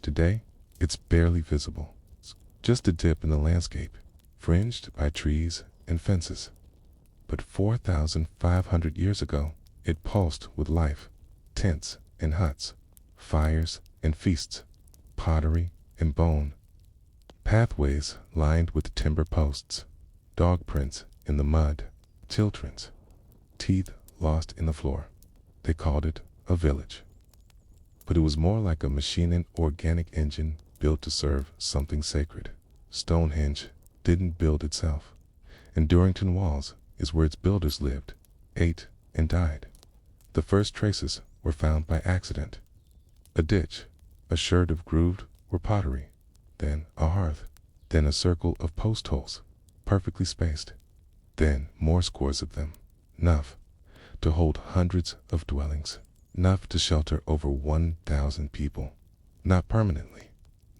Today, it's barely visible. It's just a dip in the landscape, fringed by trees and fences. But 4,500 years ago, it pulsed with life, tents and huts, fires and feasts, pottery and bone, pathways lined with timber posts, dog prints in the mud, children's teeth lost in the floor. They called it a village. But it was more like a machined organic engine built to serve something sacred. Stonehenge didn't build itself, and Durrington Walls is where its builders lived, ate, and died. The first traces were found by accident. A ditch, a sherd of grooved or pottery, then a hearth, then a circle of post holes, perfectly spaced, then more scores of them, enough to hold hundreds of dwellings, enough to shelter over 1,000 people, not permanently,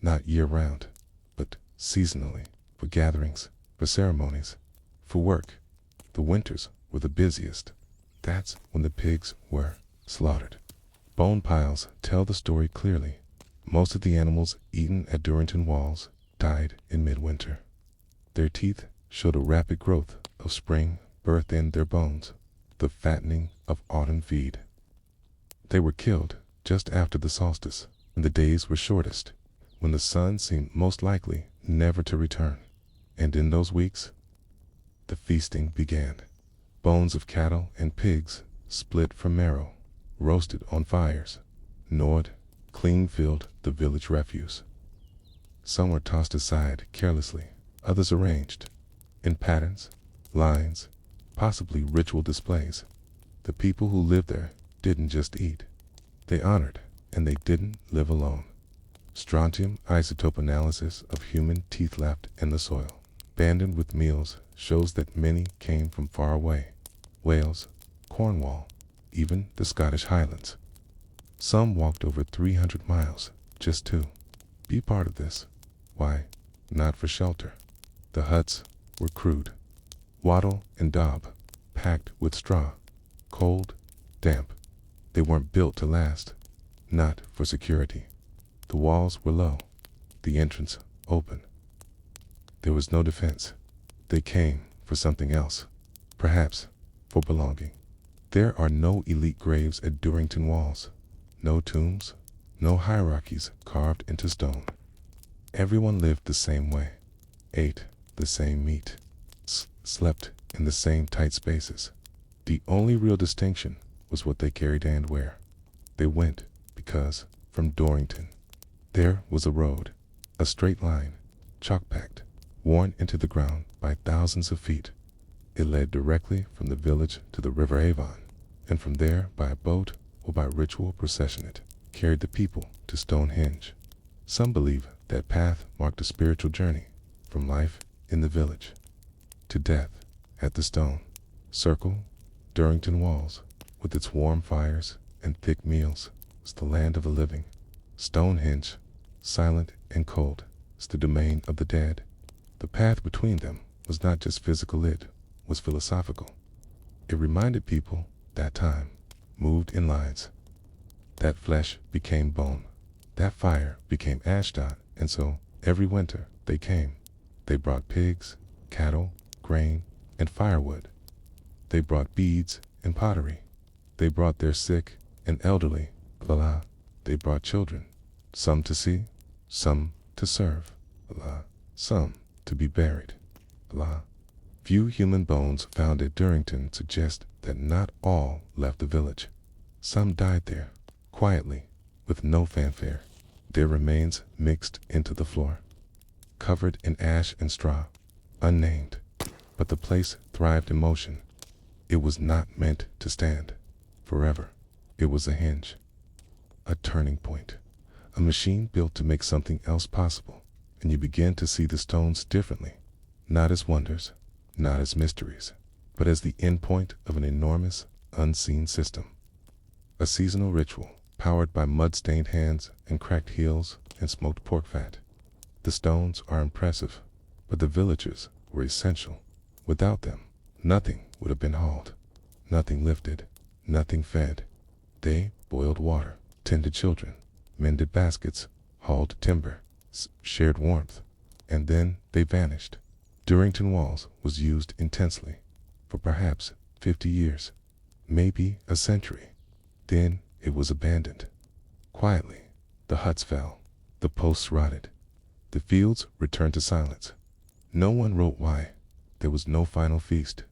not year-round, but seasonally, for gatherings, for ceremonies, for work. The winters were the busiest. That's when the pigs were slaughtered. Bone piles tell the story clearly. Most of the animals eaten at Durrington Walls died in midwinter. Their teeth showed a rapid growth of spring birth in their bones, the fattening of autumn feed. They were killed just after the solstice, when the days were shortest, when the sun seemed most likely never to return. And in those weeks, the feasting began. Bones of cattle and pigs, split from marrow, roasted on fires, gnawed, clean-filled the village refuse. Some were tossed aside carelessly, others arranged in patterns, lines, possibly ritual displays. The people who lived there didn't just eat. They honored, and they didn't live alone. Strontium isotope analysis of human teeth left in the soil, abandoned with meals, shows that many came from far away. Wales, Cornwall, even the Scottish Highlands. Some walked over 300 miles just to be part of this. Why? Not for shelter. The huts were crude, wattle and daub, packed with straw, cold, damp. They weren't built to last, not for security. The walls were low, the entrance open. There was no defense. They came for something else, perhaps for belonging. There are no elite graves at Durrington Walls, no tombs, no hierarchies carved into stone. Everyone lived the same way, ate the same meat, slept in the same tight spaces. The only real distinction was what they carried and where. They went because from Dorrington. There was a road, a straight line, chalk-packed, worn into the ground by thousands of feet. It led directly from the village to the River Avon, and from there by a boat or by ritual procession it carried the people to Stonehenge. Some believe that path marked a spiritual journey from life in the village to death at the stone circle. Dorrington Walls, with its warm fires and thick meals, is the land of the living. Stonehenge, silent and cold, is the domain of the dead. The path between them was not just physical, it was philosophical. It reminded people that time moved in lines, that flesh became bone, that fire became ashdot, and so every winter they came. They brought pigs, cattle, grain, and firewood. They brought beads and pottery. They brought their sick and elderly. They brought children, some to see, some to serve, some to be buried. Few human bones found at Dorrington suggest that not all left the village. Some died there, quietly, with no fanfare, their remains mixed into the floor, covered in ash and straw, unnamed. But the place thrived in motion. It was not meant to stand forever. It was a hinge, a turning point, a machine built to make something else possible. And you begin to see the stones differently, not as wonders, not as mysteries, but as the endpoint of an enormous, unseen system. A seasonal ritual powered by mud-stained hands and cracked heels and smoked pork fat. The stones are impressive, but the villagers were essential. Without them, nothing would have been hauled, nothing lifted, nothing fed. They boiled water, tended children, mended baskets, hauled timber, shared warmth, and then they vanished. Dorrington Walls was used intensely for perhaps 50 years, maybe a century. Then it was abandoned. Quietly, the huts fell, the posts rotted, the fields returned to silence. No one wrote why. There was no final feast,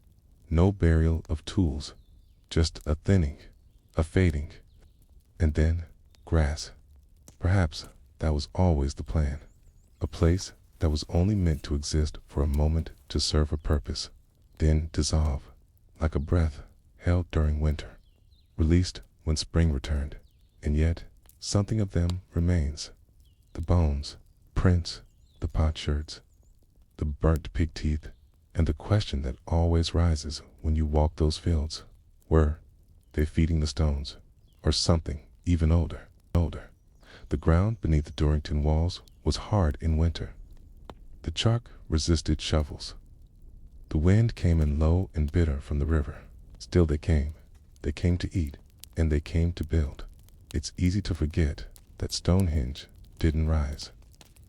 no burial of tools, just a thinning, a fading, and then grass. Perhaps that was always the plan. A place that was only meant to exist for a moment to serve a purpose, then dissolve, like a breath held during winter, released when spring returned. And yet, something of them remains. The bones, prints, the potsherds, the burnt pig teeth, and the question that always rises when you walk those fields: were they feeding the stones, or something even older? The ground beneath the Dorrington Walls was hard in winter. The chalk resisted shovels. The wind came in low and bitter from the river. Still they came. They came to eat, and they came to build. It's easy to forget that Stonehenge didn't rise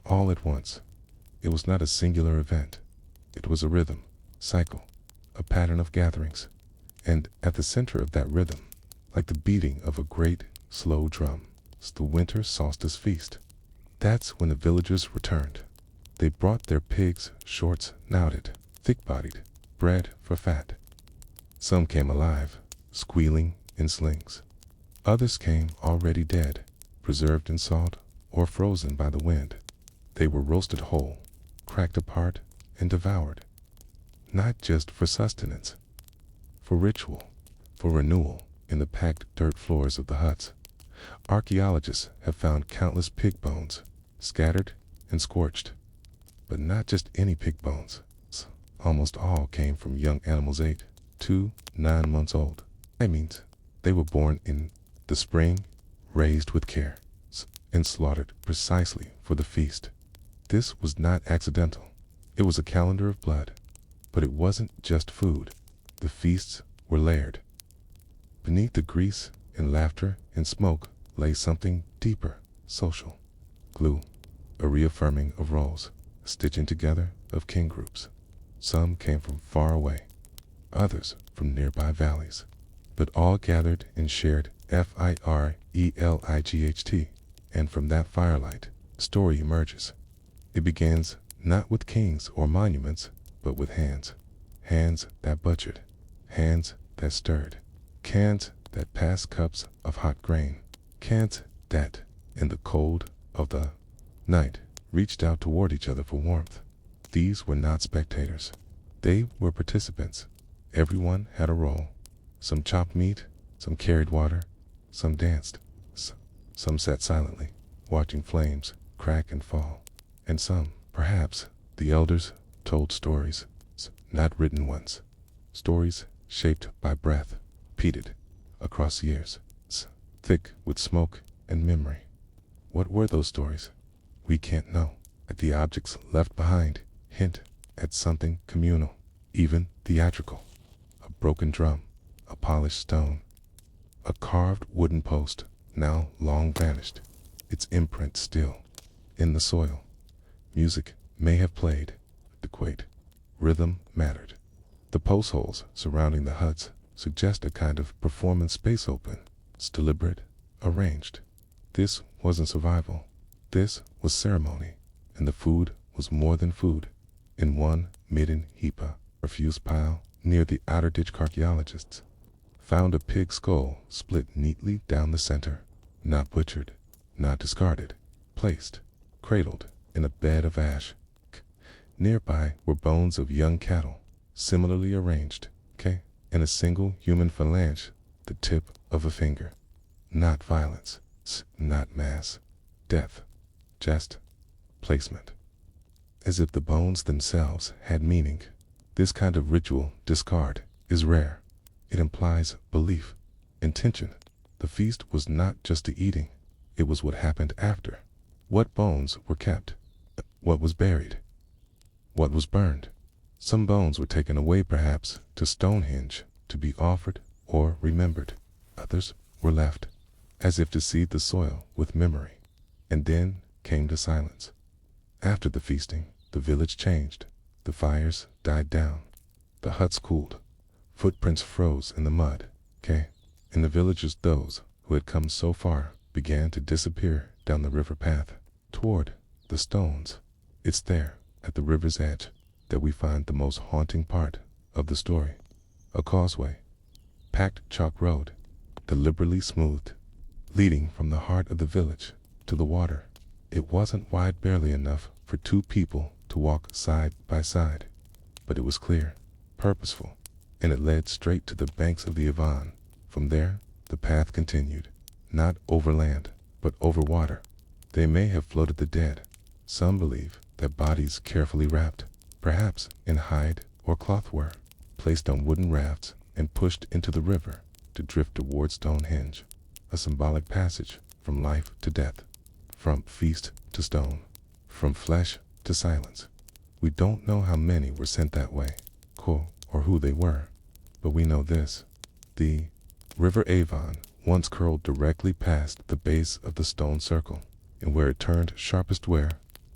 all at once. It was not a singular event. It was a rhythm, cycle, a pattern of gatherings. And at the center of that rhythm, like the beating of a great, slow drum, is the winter solstice feast. That's when the villagers returned. They brought their pigs, short-snouted, thick-bodied, bred for fat. Some came alive, squealing in slings. Others came already dead, preserved in salt or frozen by the wind. They were roasted whole, cracked apart, and devoured. Not just for sustenance, for ritual, for renewal in the packed dirt floors of the huts. Archaeologists have found countless pig bones, scattered and scorched. But not just any pig bones. Almost all came from young animals 8 to 9 months old. That means they were born in the spring, raised with care, and slaughtered precisely for the feast. This was not accidental. It was a calendar of blood. But it wasn't just food. The feasts were layered. Beneath the grease and laughter and smoke lay something deeper, social. Glue, a reaffirming of roles, a stitching together of kin groups. Some came from far away, others from nearby valleys, but all gathered and shared F-I-R-E-L-I-G-H-T. And from that firelight, story emerges. It begins not with kings or monuments, but with hands. Hands that butchered, hands that stirred, hands that passed cups of hot grain, hands that in the cold of the night, reached out toward each other for warmth. These were not spectators. They were participants. Everyone had a role. Some chopped meat, some carried water, some danced, some sat silently, watching flames crack and fall, and some, perhaps, the elders, told stories, not written ones, stories shaped by breath, repeated across years, thick with smoke and memory. What were those stories? We can't know. The objects left behind hint at something communal, even theatrical. A broken drum, a polished stone, a carved wooden post, now long vanished, its imprint still in the soil. Music may have played, the quaint rhythm mattered. The post holes surrounding the huts suggest a kind of performance space open, deliberate, arranged. This wasn't survival. This was ceremony, and the food was more than food. In one midden heap, refuse pile near the outer ditch, archaeologists found a pig skull split neatly down the center, not butchered, not discarded, placed, cradled in a bed of ash. Nearby were bones of young cattle, similarly arranged, and a single human phalange, the tip of a finger. Not violence, not mass, death, just placement. As if the bones themselves had meaning. This kind of ritual discard is rare. It implies belief, intention. The feast was not just the eating, it was what happened after. What bones were kept, what was buried, what was burned. Some bones were taken away perhaps to Stonehenge to be offered or remembered. Others were left, as if to seed the soil with memory. And then came the silence. After the feasting, the village changed. The fires died down. The huts cooled. Footprints froze in the mud, and the villagers, those who had come so far, began to disappear down the river path toward the stones. It's there, at the river's edge, that we find the most haunting part of the story. A causeway, packed chalk road, deliberately smoothed, leading from the heart of the village to the water. It wasn't wide barely enough for two people to walk side by side, but it was clear, purposeful, and it led straight to the banks of the Avon. From there, the path continued, not over land, but over water. They may have floated the dead. Some believe that bodies carefully wrapped, perhaps in hide or cloth, were placed on wooden rafts and pushed into the river to drift toward Stonehenge, a symbolic passage from life to death, from feast to stone, from flesh to silence. We don't know how many were sent that way, or who they were, but we know this. The River Avon once curled directly past the base of the stone circle, and where it turned sharpest, where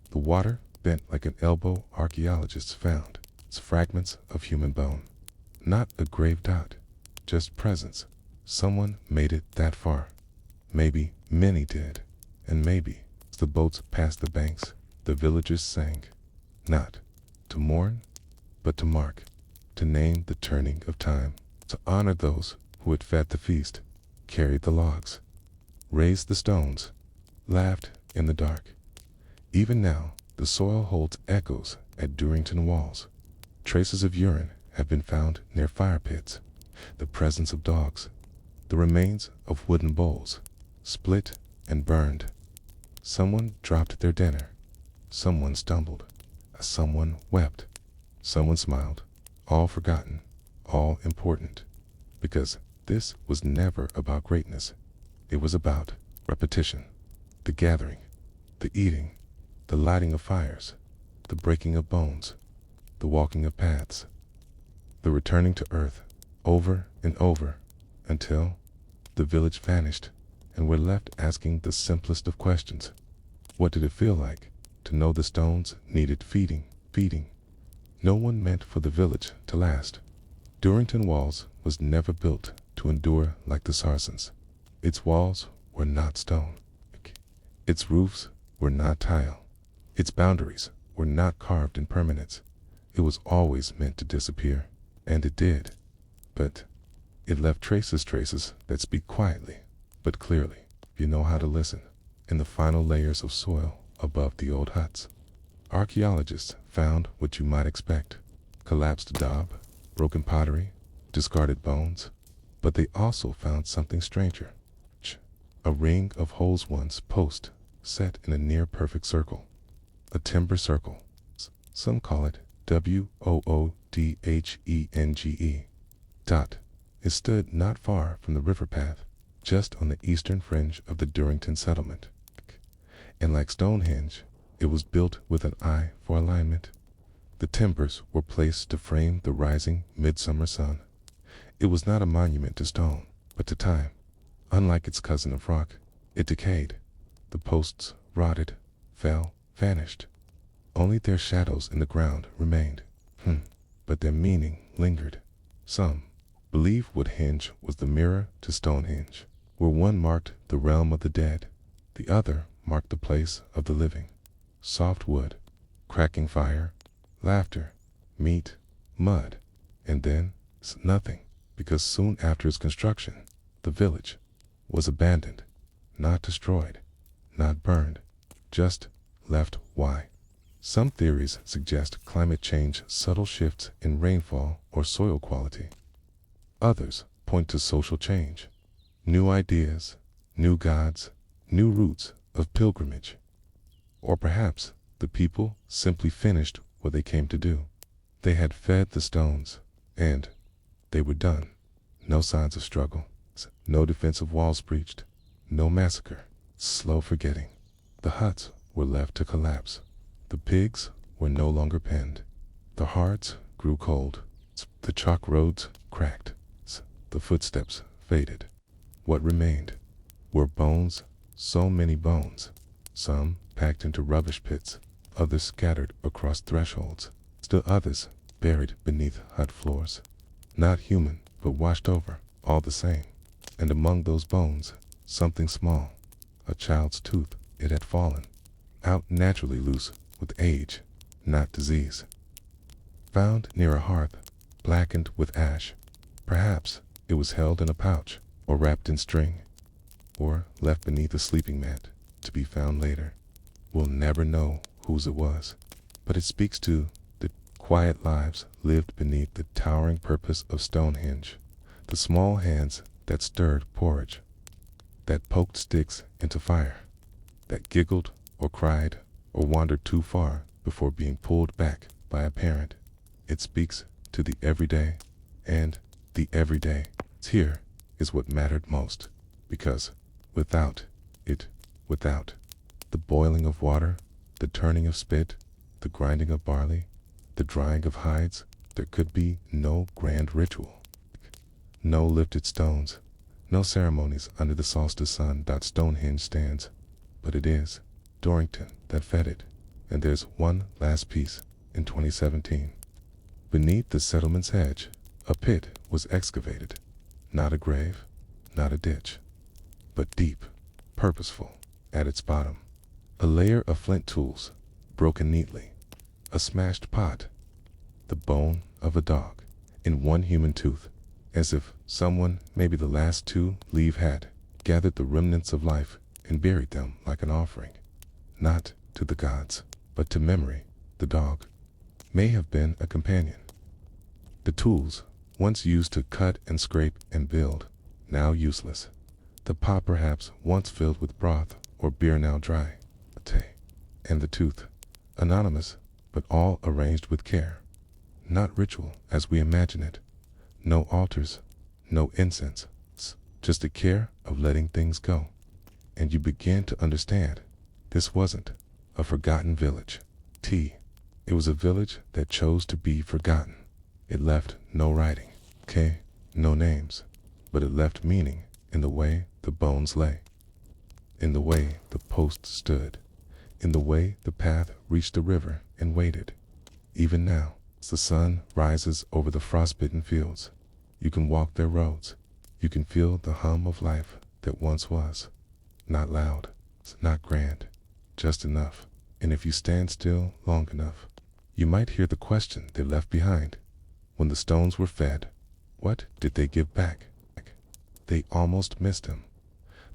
the water bent like an elbow, archaeologists found its fragments of human bone. Not a grave dot, just presence. Someone made it that far. Maybe many did, and maybe as the boats passed the banks, the villagers sang, not to mourn, but to mark, to name the turning of time, to honor those who had fed the feast, carried the logs, raised the stones, laughed in the dark. Even now, the soil holds echoes at Durrington walls. Traces of urine have been found near fire pits, the presence of dogs, the remains of wooden bowls, split and burned. Someone dropped their dinner. Someone stumbled. Someone wept. Someone smiled. All forgotten, all important. Because this was never about greatness. It was about repetition. The gathering, the eating, the lighting of fires, the breaking of bones, the walking of paths, the returning to earth over and over until the village vanished and we're left asking the simplest of questions. What did it feel like to know the stones needed feeding? No one meant for the village to last. Durrington Walls was never built to endure like the Saracens. Its walls were not stone. Its roofs were not tile. Its boundaries were not carved in permanence. It was always meant to disappear, and it did. But it left traces that speak quietly, but clearly, if you know how to listen. and the final layers of soil above the old huts. Archaeologists found what you might expect: collapsed daub, broken pottery, discarded bones, but they also found something stranger. A ring of holes, once post, set in a near-perfect circle. A timber circle. Some call it Woodhenge. It stood not far from the river path, just on the eastern fringe of the Durrington settlement. And like Stonehenge, it was built with an eye for alignment. The timbers were placed to frame the rising midsummer sun. It was not a monument to stone, but to time. Unlike its cousin of rock, it decayed. The posts rotted, fell, vanished. Only their shadows in the ground remained. But their meaning lingered. Some believe Woodhenge was the mirror to Stonehenge, where one marked the realm of the dead, the other marked the place of the living. Soft wood, cracking fire, laughter, meat, mud, and then nothing, because soon after its construction, the village was abandoned, not destroyed, not burned, just left. Why? Some theories suggest climate change, subtle shifts in rainfall or soil quality. Others point to social change, new ideas, new gods, new routes of pilgrimage. Or perhaps the people simply finished what they came to do. They had fed the stones, and they were done. No signs of struggle, no defensive walls breached, no massacre, slow forgetting. The huts were left to collapse. The pigs were no longer penned. The hearts grew cold. The chalk roads cracked. The footsteps faded. What remained were bones, so many bones, some packed into rubbish pits, others scattered across thresholds, still others buried beneath hut floors. Not human, but washed over, all the same. And among those bones, something small, a child's tooth. It had fallen out naturally, loose with age, not disease. Found near a hearth, blackened with ash. Perhaps it was held in a pouch, or wrapped in string, or left beneath a sleeping mat, to be found later. We'll never know whose it was, but it speaks to the quiet lives lived beneath the towering purpose of Stonehenge, the small hands that stirred porridge, that poked sticks into fire, that giggled or cried or wandered too far before being pulled back by a parent. It speaks to the everyday, and the everyday here is what mattered most, because without the boiling of water, the turning of spit, the grinding of barley, the drying of hides, there could be no grand ritual, no lifted stones, no ceremonies under the solstice sun. Stonehenge stands, but it is Durrington that fed it. And there's one last piece. In 2017, beneath the settlement's edge, a pit was excavated. Not a grave, not a ditch, but deep, purposeful at its bottom. A layer of flint tools, broken neatly, a smashed pot, the bone of a dog, and one human tooth, as if someone, maybe the last two leave, had gathered the remnants of life and buried them like an offering, not to the gods, but to memory. The dog may have been a companion. The tools, once used to cut and scrape and build, now useless. The pot perhaps once filled with broth or beer, now dry. And the tooth, anonymous, but all arranged with care. Not ritual as we imagine it. No altars, no incense, just the care of letting things go. And you begin to understand, this wasn't a forgotten village. It was a village that chose to be forgotten. It left no writing, no names, but it left meaning in the way the bones lay, in the way the posts stood, in the way the path reached the river and waited. Even now, as the sun rises over the frostbitten fields, you can walk their roads. You can feel the hum of life that once was. Not loud, not grand, just enough. And if you stand still long enough, you might hear the question they left behind. When the stones were fed, what did they give back? They almost missed him,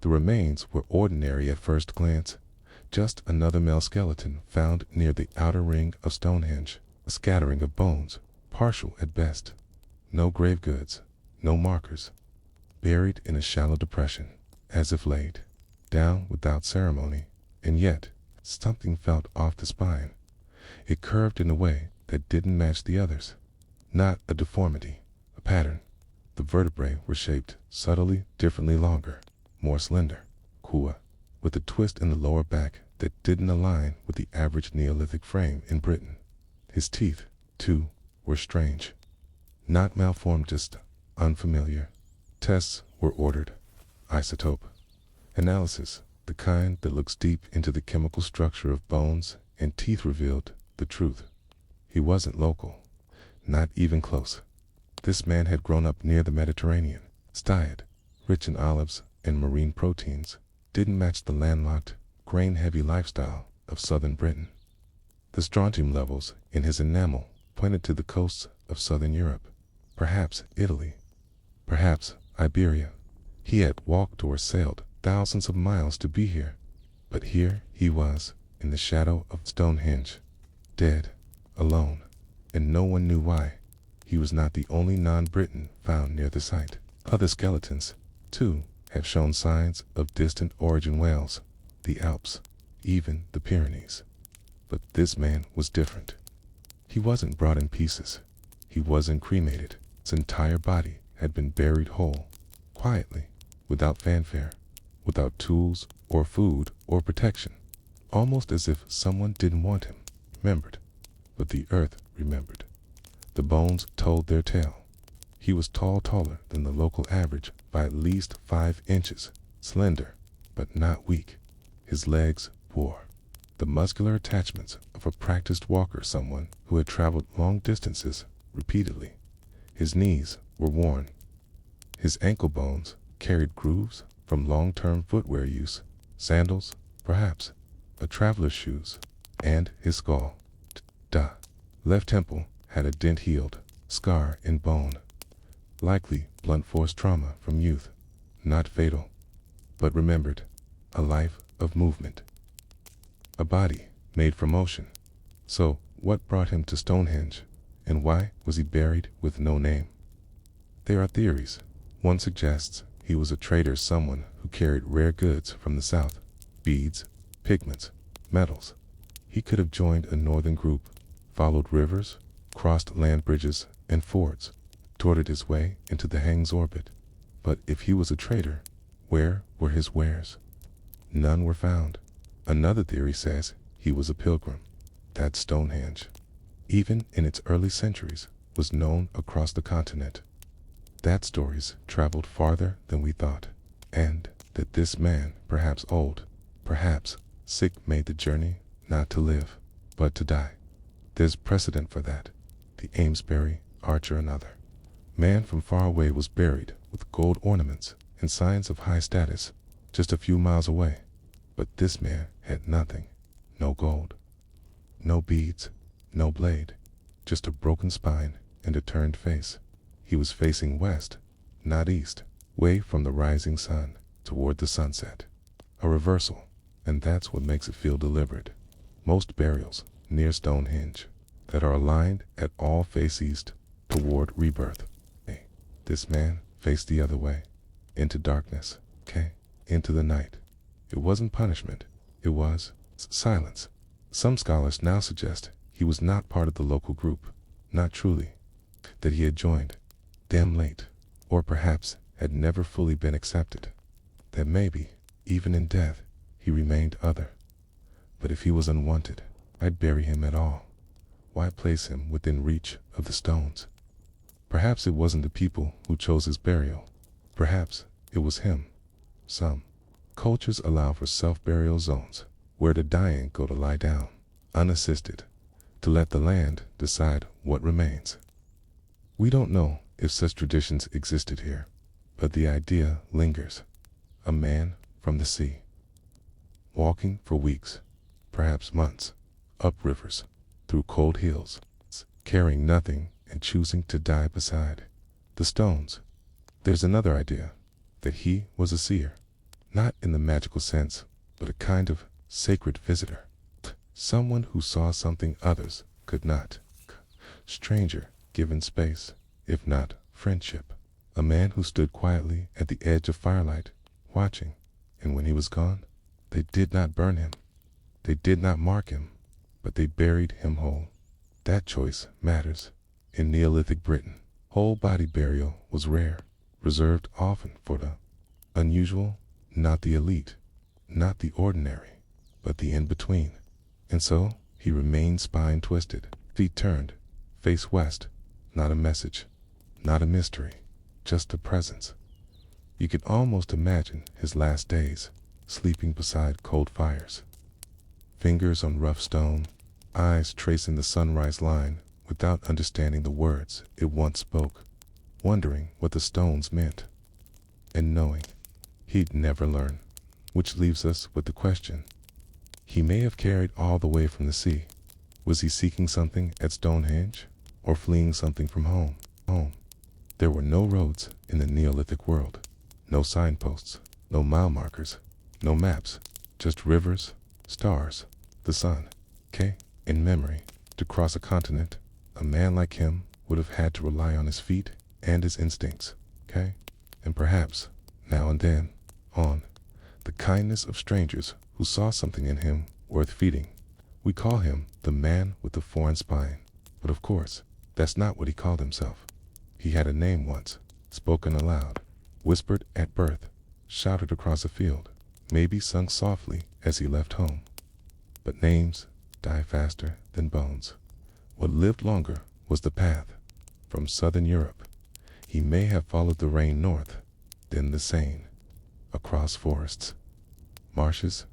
The remains were ordinary at first glance, just another male skeleton found near the outer ring of Stonehenge, a scattering of bones, partial at best. No grave goods, no markers, buried in a shallow depression, as if laid down without ceremony. And yet, something felt off the spine. It curved in a way that didn't match the others. Not a deformity, a pattern. The vertebrae were shaped subtly differently, longer, more slender, with a twist in the lower back that didn't align with the average Neolithic frame in Britain. His teeth, too, were strange. Not malformed, just unfamiliar. Tests were ordered. Isotope analysis, the kind that looks deep into the chemical structure of bones and teeth, revealed the truth. He wasn't local, not even close. This man had grown up near the Mediterranean. His diet, rich in olives and marine proteins, didn't match the landlocked, grain-heavy lifestyle of southern Britain. The strontium levels in his enamel pointed to the coasts of southern Europe, perhaps Italy, perhaps Iberia. He had walked or sailed thousands of miles to be here, but here he was, in the shadow of Stonehenge, dead, alone, and no one knew why. He was not the only non-Briton found near the site. Other skeletons, too, have shown signs of distant origin: Wales, the Alps, even the Pyrenees. But this man was different. He wasn't brought in pieces. He wasn't cremated. His entire body had been buried whole, quietly, without fanfare, without tools or food or protection, almost as if someone didn't want him remembered. But the earth remembered. The bones told their tale. He was taller than the local average by at least 5 inches, slender, but not weak. His legs bore the muscular attachments of a practiced walker, someone who had traveled long distances repeatedly. His knees were worn. His ankle bones carried grooves from long-term footwear use, sandals, perhaps, a traveler's shoes, and his skull. Left temple had a dent, healed, scar in bone. Likely blunt force trauma from youth, not fatal, but remembered. A life of movement. A body made for motion. So, what brought him to Stonehenge, and why was he buried with no name? There are theories. One suggests he was a trader, someone who carried rare goods from the south, beads, pigments, metals. He could have joined a northern group, followed rivers, crossed land bridges and fords, torted his way into the Heng's orbit. But if he was a trader, where were his wares? None were found. Another theory says he was a pilgrim. That Stonehenge, even in its early centuries, was known across the continent. That stories traveled farther than we thought, and that this man, perhaps old, perhaps sick, made the journey not to live, but to die. There's precedent for that. The Amesbury archer, another man from far away, was buried with gold ornaments and signs of high status just a few miles away. But this man had nothing. No gold, no beads, no blade, just a broken spine and a turned face. He was facing west, not east, way from the rising sun toward the sunset. A reversal, and that's what makes it feel deliberate. Most burials near Stonehenge that are aligned at all face east toward rebirth. This man faced the other way, into darkness, into the night. It wasn't punishment, it was silence. Some scholars now suggest he was not part of the local group, not truly, that he had joined them late, or perhaps had never fully been accepted, that maybe, even in death, he remained other. But if he was unwanted, I'd bury him at all. Why place him within reach of the stones? Perhaps it wasn't the people who chose his burial. Perhaps it was him. Some cultures allow for self-burial zones, where the dying go to lie down, unassisted, to let the land decide what remains. We don't know if such traditions existed here, but the idea lingers. A man from the sea, walking for weeks, perhaps months, up rivers, through cold hills, carrying nothing and choosing to die beside the stones. There's another idea, that he was a seer, not in the magical sense, but a kind of sacred visitor. Someone who saw something others could not. Stranger, given space, if not friendship. A man who stood quietly at the edge of firelight, watching, and when he was gone, they did not burn him. They did not mark him, but they buried him whole. That choice matters. In Neolithic Britain, whole body burial was rare, reserved often for the unusual, not the elite, not the ordinary, but the in-between. And so he remained spine twisted, feet turned, face west, not a message, not a mystery, just a presence. You could almost imagine his last days, sleeping beside cold fires. Fingers on rough stone, eyes tracing the sunrise line without understanding the words it once spoke, wondering what the stones meant, and knowing he'd never learn. Which leaves us with the question. He may have carried all the way from the sea. Was he seeking something at Stonehenge, or fleeing something from home? There were no roads in the Neolithic world, no signposts, no mile markers, no maps, just rivers, stars, the sun. In memory, to cross a continent, a man like him would have had to rely on his feet and his instincts, and perhaps, now and then, on the kindness of strangers who saw something in him worth feeding. We call him the man with the foreign spine, but of course, that's not what he called himself. He had a name once, spoken aloud, whispered at birth, shouted across a field, maybe sung softly as he left home. But names die faster than bones. What lived longer was the path. From southern Europe, he may have followed the rain north, then the Seine, across forests, marshes,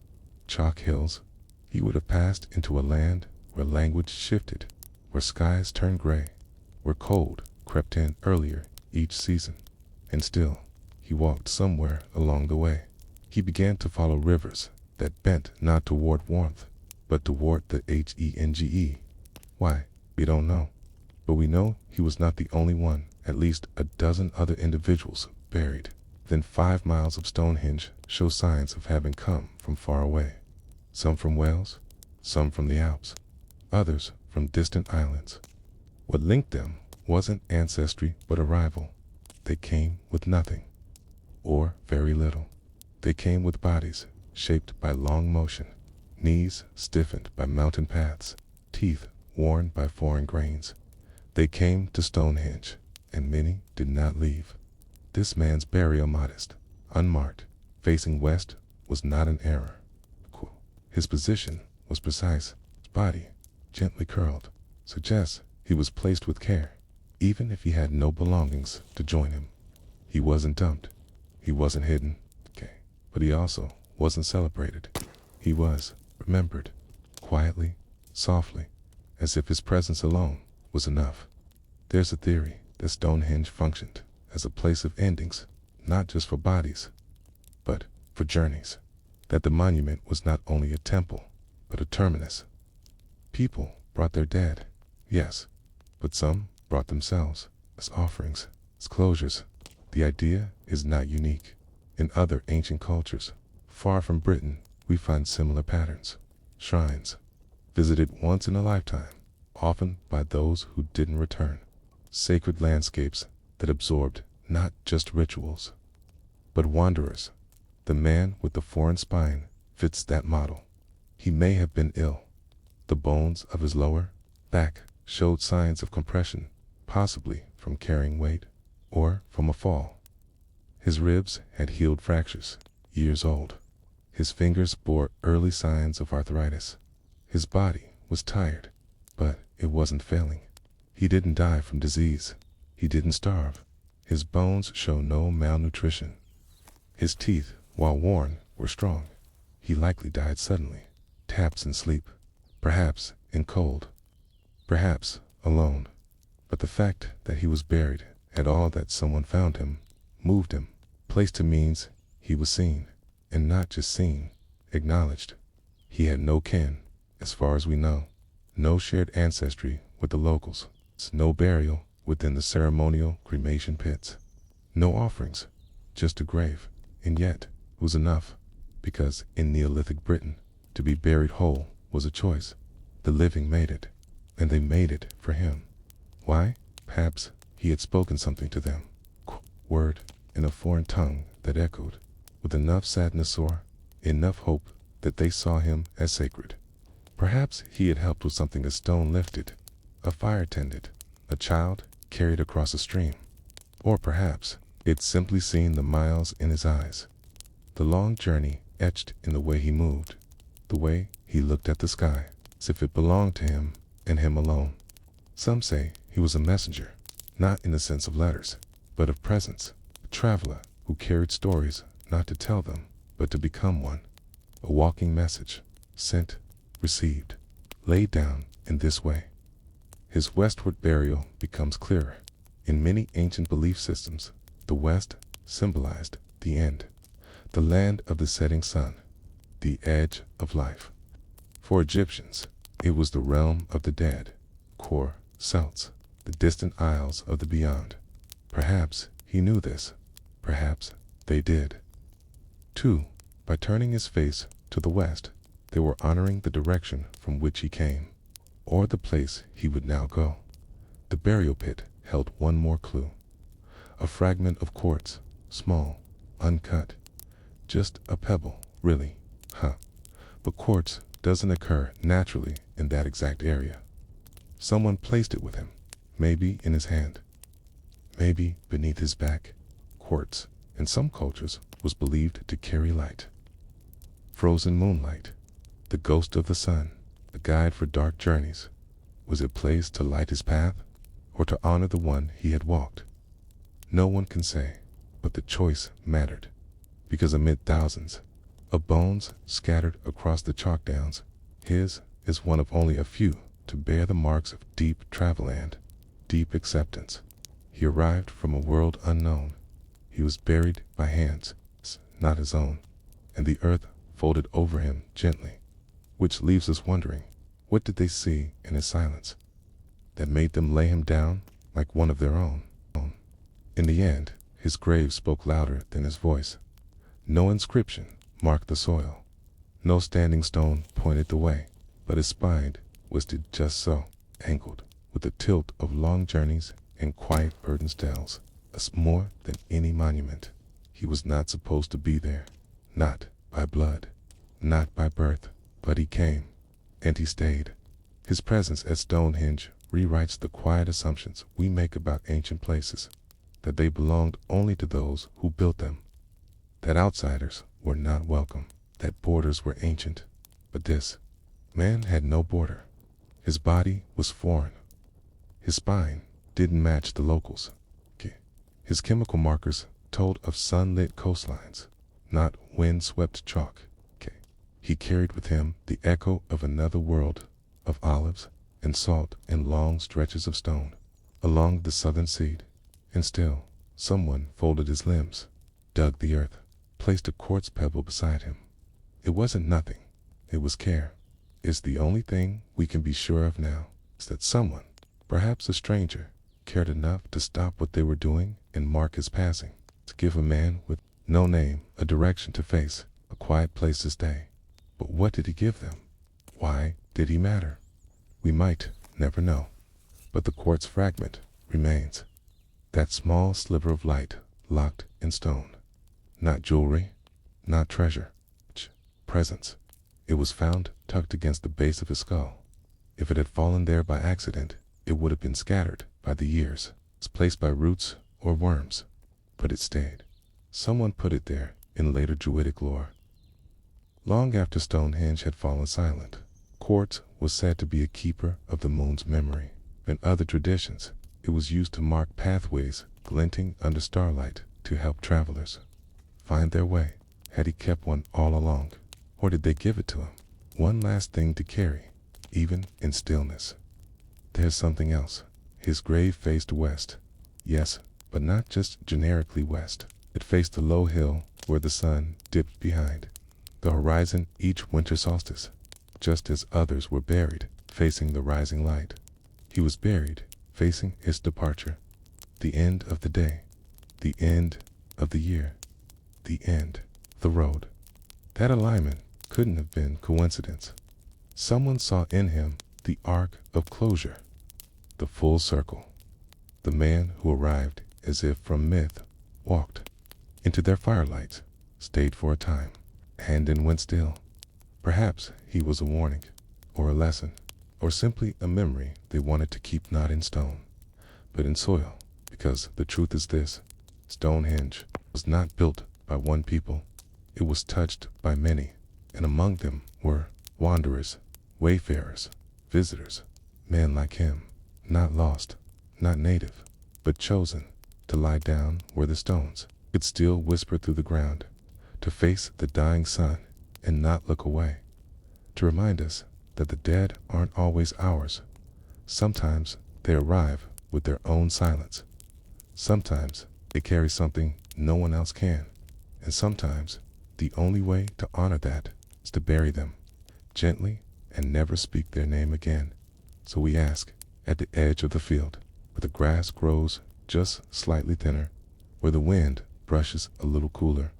chalk hills. He would have passed into a land where language shifted, where skies turned gray, where cold crept in earlier each season. And still, he walked somewhere along the way. He began to follow rivers that bent not toward warmth, but toward the Henge. Why, we don't know. But we know he was not the only one. At least a dozen other individuals buried. Then 5 miles of Stonehenge show signs of having come from far away. Some from Wales, some from the Alps, others from distant islands. What linked them wasn't ancestry but arrival. They came with nothing, or very little. They came with bodies shaped by long motion, knees stiffened by mountain paths, teeth worn by foreign grains. They came to Stonehenge, and many did not leave. This man's burial, modest, unmarked, facing west, was not an error. His position was precise. His body, gently curled, suggests he was placed with care, even if he had no belongings to join him. He wasn't dumped. He wasn't hidden. But he also wasn't celebrated. He was remembered, quietly, softly, as if his presence alone was enough. There's a theory that Stonehenge functioned as a place of endings, not just for bodies, but for journeys. That the monument was not only a temple, but a terminus. People brought their dead, yes, but some brought themselves as offerings, as closures. The idea is not unique. In other ancient cultures, far from Britain, we find similar patterns. Shrines, visited once in a lifetime, often by those who didn't return. Sacred landscapes that absorbed not just rituals, but wanderers. The man with the foreign spine fits that model. He may have been ill. The bones of his lower back showed signs of compression, possibly from carrying weight, or from a fall. His ribs had healed fractures, years old. His fingers bore early signs of arthritis. His body was tired, but it wasn't failing. He didn't die from disease. He didn't starve. His bones show no malnutrition. His teeth, while worn, were strong. He likely died suddenly, perhaps in sleep, perhaps in cold, perhaps alone. But the fact that he was buried at all, that someone found him, moved him, placed him, means he was seen, and not just seen, acknowledged. He had no kin, as far as we know, no shared ancestry with the locals, no burial within the ceremonial cremation pits, no offerings, just a grave. And yet, was enough, because in Neolithic Britain, to be buried whole was a choice. The living made it, and they made it for him. Why? Perhaps he had spoken something to them, word in a foreign tongue that echoed with enough sadness or enough hope that they saw him as sacred. Perhaps he had helped with something a stone lifted, a fire tended, a child carried across a stream. Or perhaps it simply seen the miles in his eyes, the long journey etched in the way he moved, the way he looked at the sky, as if it belonged to him and him alone. Some say he was a messenger, not in the sense of letters, but of presence, a traveler who carried stories not to tell them, but to become one, a walking message, sent, received, laid down in this way. His westward burial becomes clearer. In many ancient belief systems, the West symbolized the end, the land of the setting sun, the edge of life. For Egyptians, it was the realm of the dead, Kor, Celts, the distant isles of the beyond. Perhaps he knew this. Perhaps they did. 2. By turning his face to the west, they were honoring the direction from which he came, or the place he would now go. The burial pit held one more clue. A fragment of quartz, small, uncut. Just a pebble, really, But quartz doesn't occur naturally in that exact area. Someone placed it with him, maybe in his hand, maybe beneath his back. Quartz, in some cultures, was believed to carry light. Frozen moonlight, the ghost of the sun, a guide for dark journeys. Was it placed to light his path, or to honor the one he had walked? No one can say, but the choice mattered, because amid thousands of bones scattered across the chalk downs, his is one of only a few to bear the marks of deep travel and deep acceptance. He arrived from a world unknown. He was buried by hands, not his own, and the earth folded over him gently, which leaves us wondering, what did they see in his silence that made them lay him down like one of their own? In the end, his grave spoke louder than his voice. No inscription marked the soil. No standing stone pointed the way, but his spine was just so, angled with the tilt of long journeys and quiet burdened dells, more than any monument. He was not supposed to be there, not by blood, not by birth, but he came, and he stayed. His presence at Stonehenge rewrites the quiet assumptions we make about ancient places, that they belonged only to those who built them, that outsiders were not welcome, that borders were ancient. But this man had no border. His body was foreign. His spine didn't match the locals. His chemical markers told of sunlit coastlines, not windswept chalk. He carried with him the echo of another world, of olives and salt and long stretches of stone along the southern sea. And still, someone folded his limbs, dug the earth, placed a quartz pebble beside him. It wasn't nothing. It was care. It's the only thing we can be sure of now, is that someone, perhaps a stranger, cared enough to stop what they were doing and mark his passing, to give a man with no name a direction to face, a quiet place to stay. But what did he give them? Why did he matter? We might never know. But the quartz fragment remains. That small sliver of light locked in stone. Not jewelry, not treasure, presence. It was found tucked against the base of his skull. If it had fallen there by accident, it would have been scattered by the years, displaced by roots or worms. But it stayed. Someone put it there in later Druidic lore. Long after Stonehenge had fallen silent, quartz was said to be a keeper of the moon's memory. In other traditions, it was used to mark pathways glinting under starlight to help travelers find their way. Had he kept one all along, or did they give it to him? One last thing to carry, even in stillness. There's something else. His grave faced west. Yes, but not just generically west. It faced the low hill where the sun dipped behind the horizon each winter solstice, just as others were buried facing the rising light. He was buried facing his departure, the end of the day, the end of the year, the end the road. That alignment couldn't have been coincidence. Someone saw in him the arc of closure, the full circle. The man who arrived as if from myth walked into their firelights, stayed for a time, and then went still. Perhaps he was a warning, or a lesson, or simply a memory they wanted to keep not in stone, but in soil, because the truth is this: Stonehenge was not built by one people. It was touched by many, and among them were wanderers, wayfarers, visitors, men like him, not lost, not native, but chosen to lie down where the stones could still whisper through the ground, to face the dying sun and not look away, to remind us that the dead aren't always ours. Sometimes they arrive with their own silence. Sometimes they carry something no one else can. And sometimes the only way to honor that is to bury them gently and never speak their name again. So we ask, at the edge of the field, where the grass grows just slightly thinner, where the wind brushes a little cooler,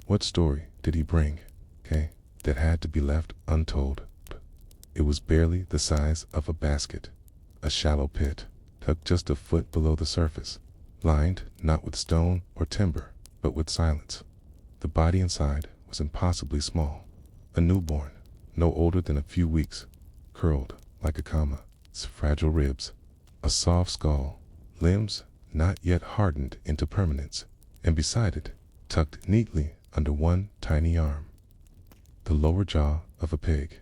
what story did he bring, that had to be left untold? It was barely the size of a basket, a shallow pit, tucked just a foot below the surface, lined not with stone or timber, but with silence. The body inside was impossibly small, a newborn, no older than a few weeks, curled like a comma, its fragile ribs, a soft skull, limbs not yet hardened into permanence, and beside it, tucked neatly under one tiny arm, the lower jaw of a pig.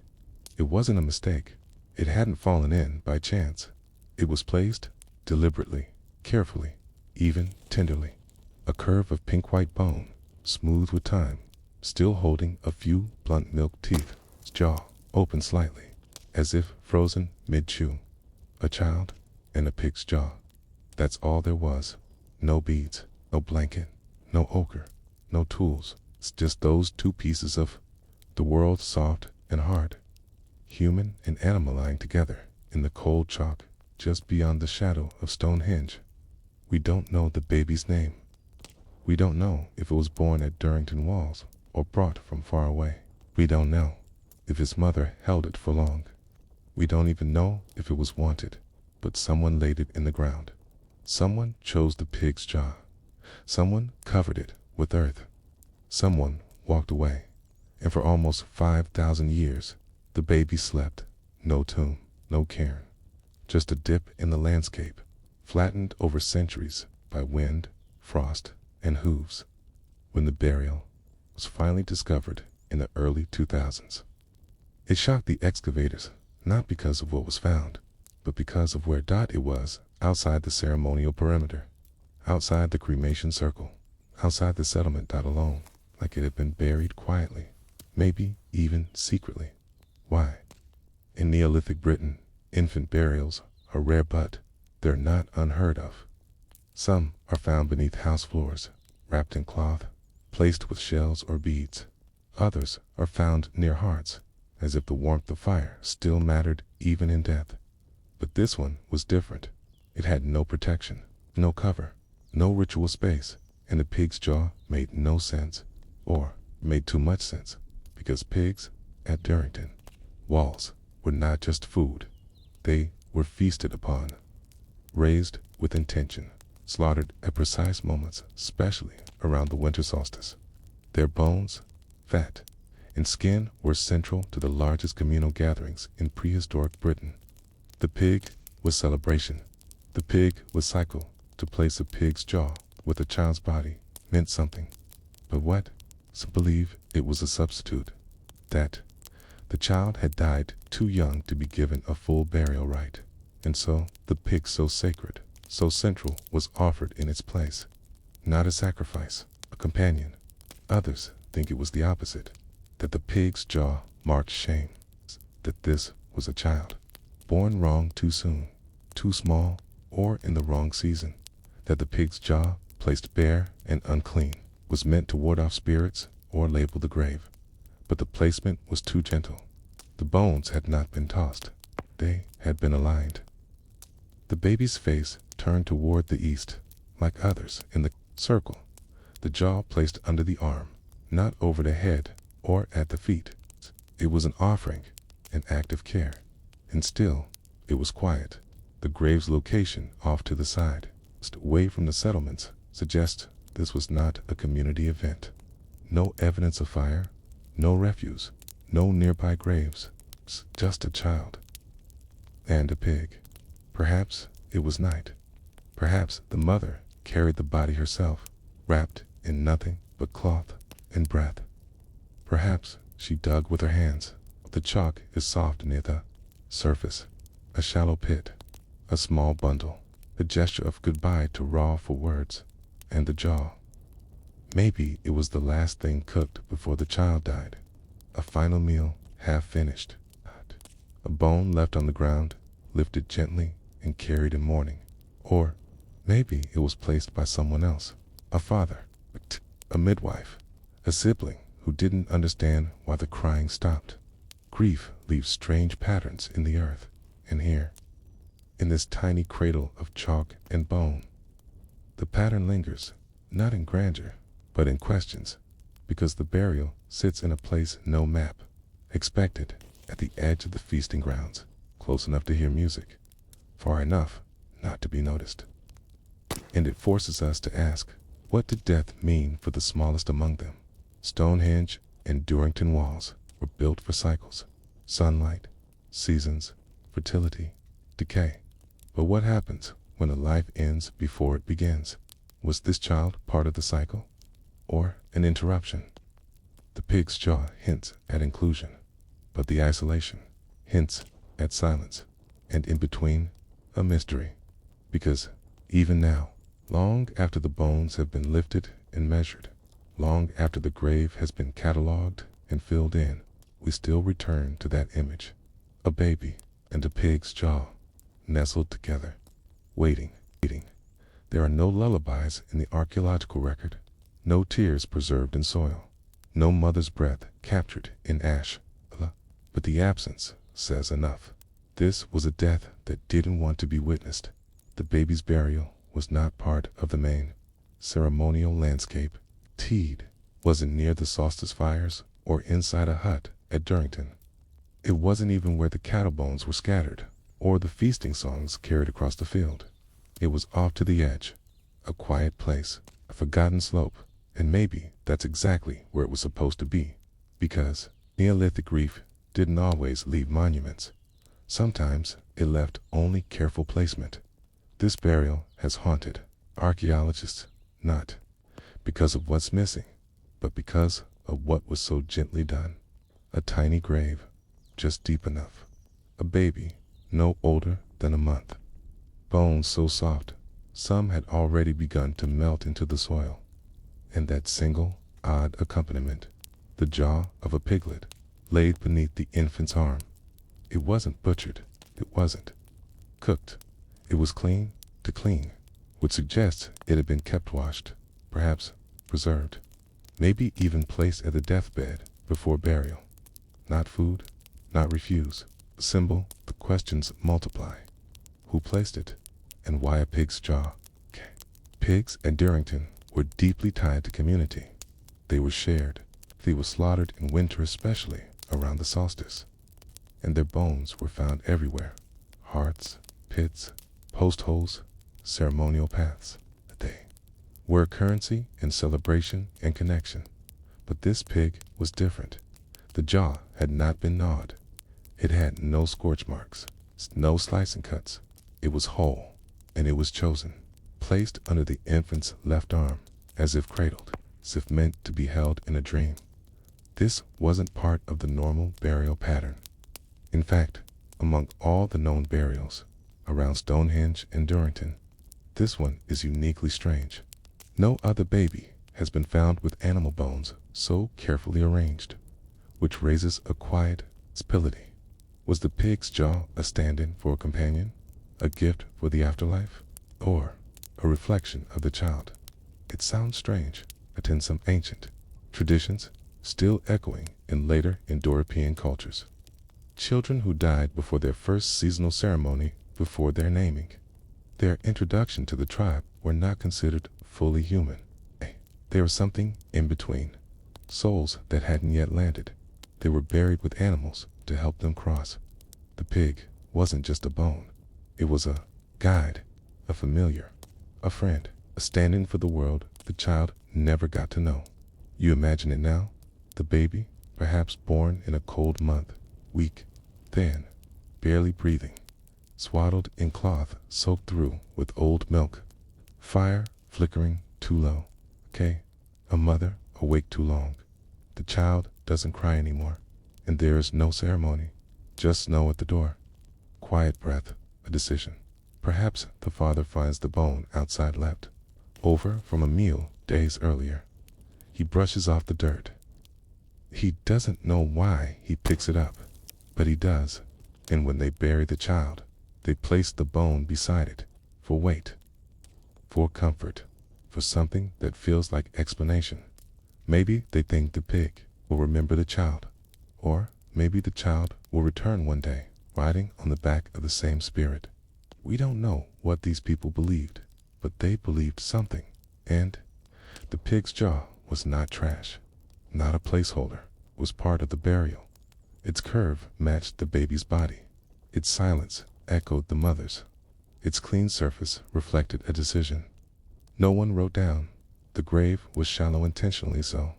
It wasn't a mistake. It hadn't fallen in by chance. It was placed deliberately, carefully, even tenderly. A curve of pink-white bone, smooth with time, still holding a few blunt milk teeth, its jaw open slightly, as if frozen mid-chew. A child and a pig's jaw. That's all there was. No beads, no blanket, no ochre, no tools. It's just those two pieces of the world, soft and hard, human and animal, lying together in the cold chalk just beyond the shadow of Stonehenge. We don't know the baby's name. We don't know if it was born at Durrington walls or brought from far away. We don't know if his mother held it for long. We don't even know if it was wanted, but someone laid it in the ground. Someone chose the pig's jaw. Someone covered it with earth. Someone walked away. And for almost 5,000 years, the baby slept. No tomb, no cairn, just a dip in the landscape, flattened over centuries by wind, frost, and hooves. When the burial was finally discovered in the early 2000s, it shocked the excavators, not because of what was found, but because of where it was outside the ceremonial perimeter, outside the cremation circle, outside the settlement alone, like it had been buried quietly, maybe even secretly. Why? In Neolithic Britain, infant burials are rare, but they're not unheard of. Some are found beneath house floors, wrapped in cloth, placed with shells or beads. Others are found near hearths, as if the warmth of fire still mattered even in death. But this one was different. It had no protection, no cover, no ritual space, and the pig's jaw made no sense, or made too much sense, because pigs at Durrington walls were not just food. They were feasted upon, raised with intention, slaughtered at precise moments, especially around the winter solstice. Their bones, fat, and skin were central to the largest communal gatherings in prehistoric Britain. The pig was celebration. The pig was cycle. To place a pig's jaw with a child's body meant something. But what? Some believe it was a substitute, that the child had died too young to be given a full burial rite, and so the pig, so sacred, so central, was offered in its place. Not a sacrifice, a companion. Others think it was the opposite, that the pig's jaw marked shame, that this was a child, born wrong too soon, too small, or in the wrong season, that the pig's jaw, placed bare and unclean, was meant to ward off spirits or label the grave. But the placement was too gentle. The bones had not been tossed. They had been aligned. The baby's face turned toward the east, like others in the circle, the jaw placed under the arm, not over the head or at the feet. It was an offering, an act of care. And still, it was quiet. The grave's location off to the side, just away from the settlements, suggests this was not a community event. No evidence of fire, no refuse, no nearby graves, just a child and a pig. Perhaps it was night. Perhaps the mother carried the body herself, wrapped in nothing but cloth and breath. Perhaps she dug with her hands. The chalk is soft near the surface. A shallow pit, a small bundle, a gesture of goodbye too raw for words, and the jaw. Maybe it was the last thing cooked before the child died. A final meal, half finished. A bone left on the ground, lifted gently and carried in mourning. Or maybe it was placed by someone else, a father, a midwife, a sibling who didn't understand why the crying stopped. Grief leaves strange patterns in the earth, and here, in this tiny cradle of chalk and bone, the pattern lingers, not in grandeur, but in questions, because the burial sits in a place no map expected, at the edge of the feasting grounds, close enough to hear music, far enough not to be noticed. And it forces us to ask, what did death mean for the smallest among them? Stonehenge and Durrington walls were built for cycles, sunlight, seasons, fertility, decay. But what happens when a life ends before it begins? Was this child part of the cycle, or an interruption? The pig's jaw hints at inclusion, but the isolation hints at silence, and in between, a mystery. Because even now, long after the bones have been lifted and measured, long after the grave has been catalogued and filled in, we still return to that image, a baby and a pig's jaw, nestled together, waiting. There are no lullabies in the archaeological record, no tears preserved in soil, no mother's breath captured in ash, but the absence says enough. This was a death that didn't want to be witnessed. The baby's burial was not part of the main ceremonial landscape. Teed wasn't near the solstice fires or inside a hut at Durrington. It wasn't even where the cattle bones were scattered or the feasting songs carried across the field. It was off to the edge, a quiet place, a forgotten slope, and maybe that's exactly where it was supposed to be, because Neolithic grief didn't always leave monuments. Sometimes it left only careful placement. This burial has haunted archaeologists, not because of what's missing, but because of what was so gently done. A tiny grave, just deep enough. A baby, no older than a month. Bones so soft, some had already begun to melt into the soil. And that single, odd accompaniment, the jaw of a piglet, laid beneath the infant's arm. It wasn't butchered, it wasn't cooked. It was clean to clean, which suggests it had been kept washed, perhaps preserved, maybe even placed at the deathbed before burial. Not food, not refuse. A symbol, the questions multiply. Who placed it, and why a pig's jaw? Pigs at Durrington were deeply tied to community. They were shared. They were slaughtered in winter, especially around the solstice. And their bones were found everywhere. Hearths, pits, post holes, ceremonial paths. They were currency and celebration and connection. But this pig was different. The jaw had not been gnawed. It had no scorch marks, no slicing cuts. It was whole, and it was chosen, placed under the infant's left arm, as if cradled, as if meant to be held in a dream. This wasn't part of the normal burial pattern. In fact, among all the known burials around Stonehenge and Durrington, this one is uniquely strange. No other baby has been found with animal bones so carefully arranged, which raises a quiet spility. Was the pig's jaw a stand-in for a companion, a gift for the afterlife, or a reflection of the child? It sounds strange, but in some ancient traditions, still echoing in later Indo-European cultures. Children who died before their first seasonal ceremony, before their naming, their introduction to the tribe, were not considered fully human. They were something in between. souls that hadn't yet landed. They were buried with animals to help them cross. The pig wasn't just a bone. It was a guide, a familiar, a friend, a stand-in for the world the child never got to know. You imagine it now? The baby, perhaps born in a cold month, weak, thin, barely breathing, swaddled in cloth soaked through with old milk, fire flickering too low. Okay, a mother awake too long. The child doesn't cry anymore, and there is no ceremony, just snow at the door. Quiet breath, a decision. Perhaps the father finds the bone outside left, over from a meal days earlier. He brushes off the dirt. He doesn't know why he picks it up, but he does. And when they bury the child, they place the bone beside it for weight, for comfort, for something that feels like explanation. Maybe they think the pig will remember the child, or maybe the child will return one day, riding on the back of the same spirit. We don't know what these people believed, but they believed something. And the pig's jaw was not trash, not a placeholder, was part of the burial. Its curve matched the baby's body. Its silence echoed the mother's. Its clean surface reflected a decision. No one wrote down. The grave was shallow intentionally so.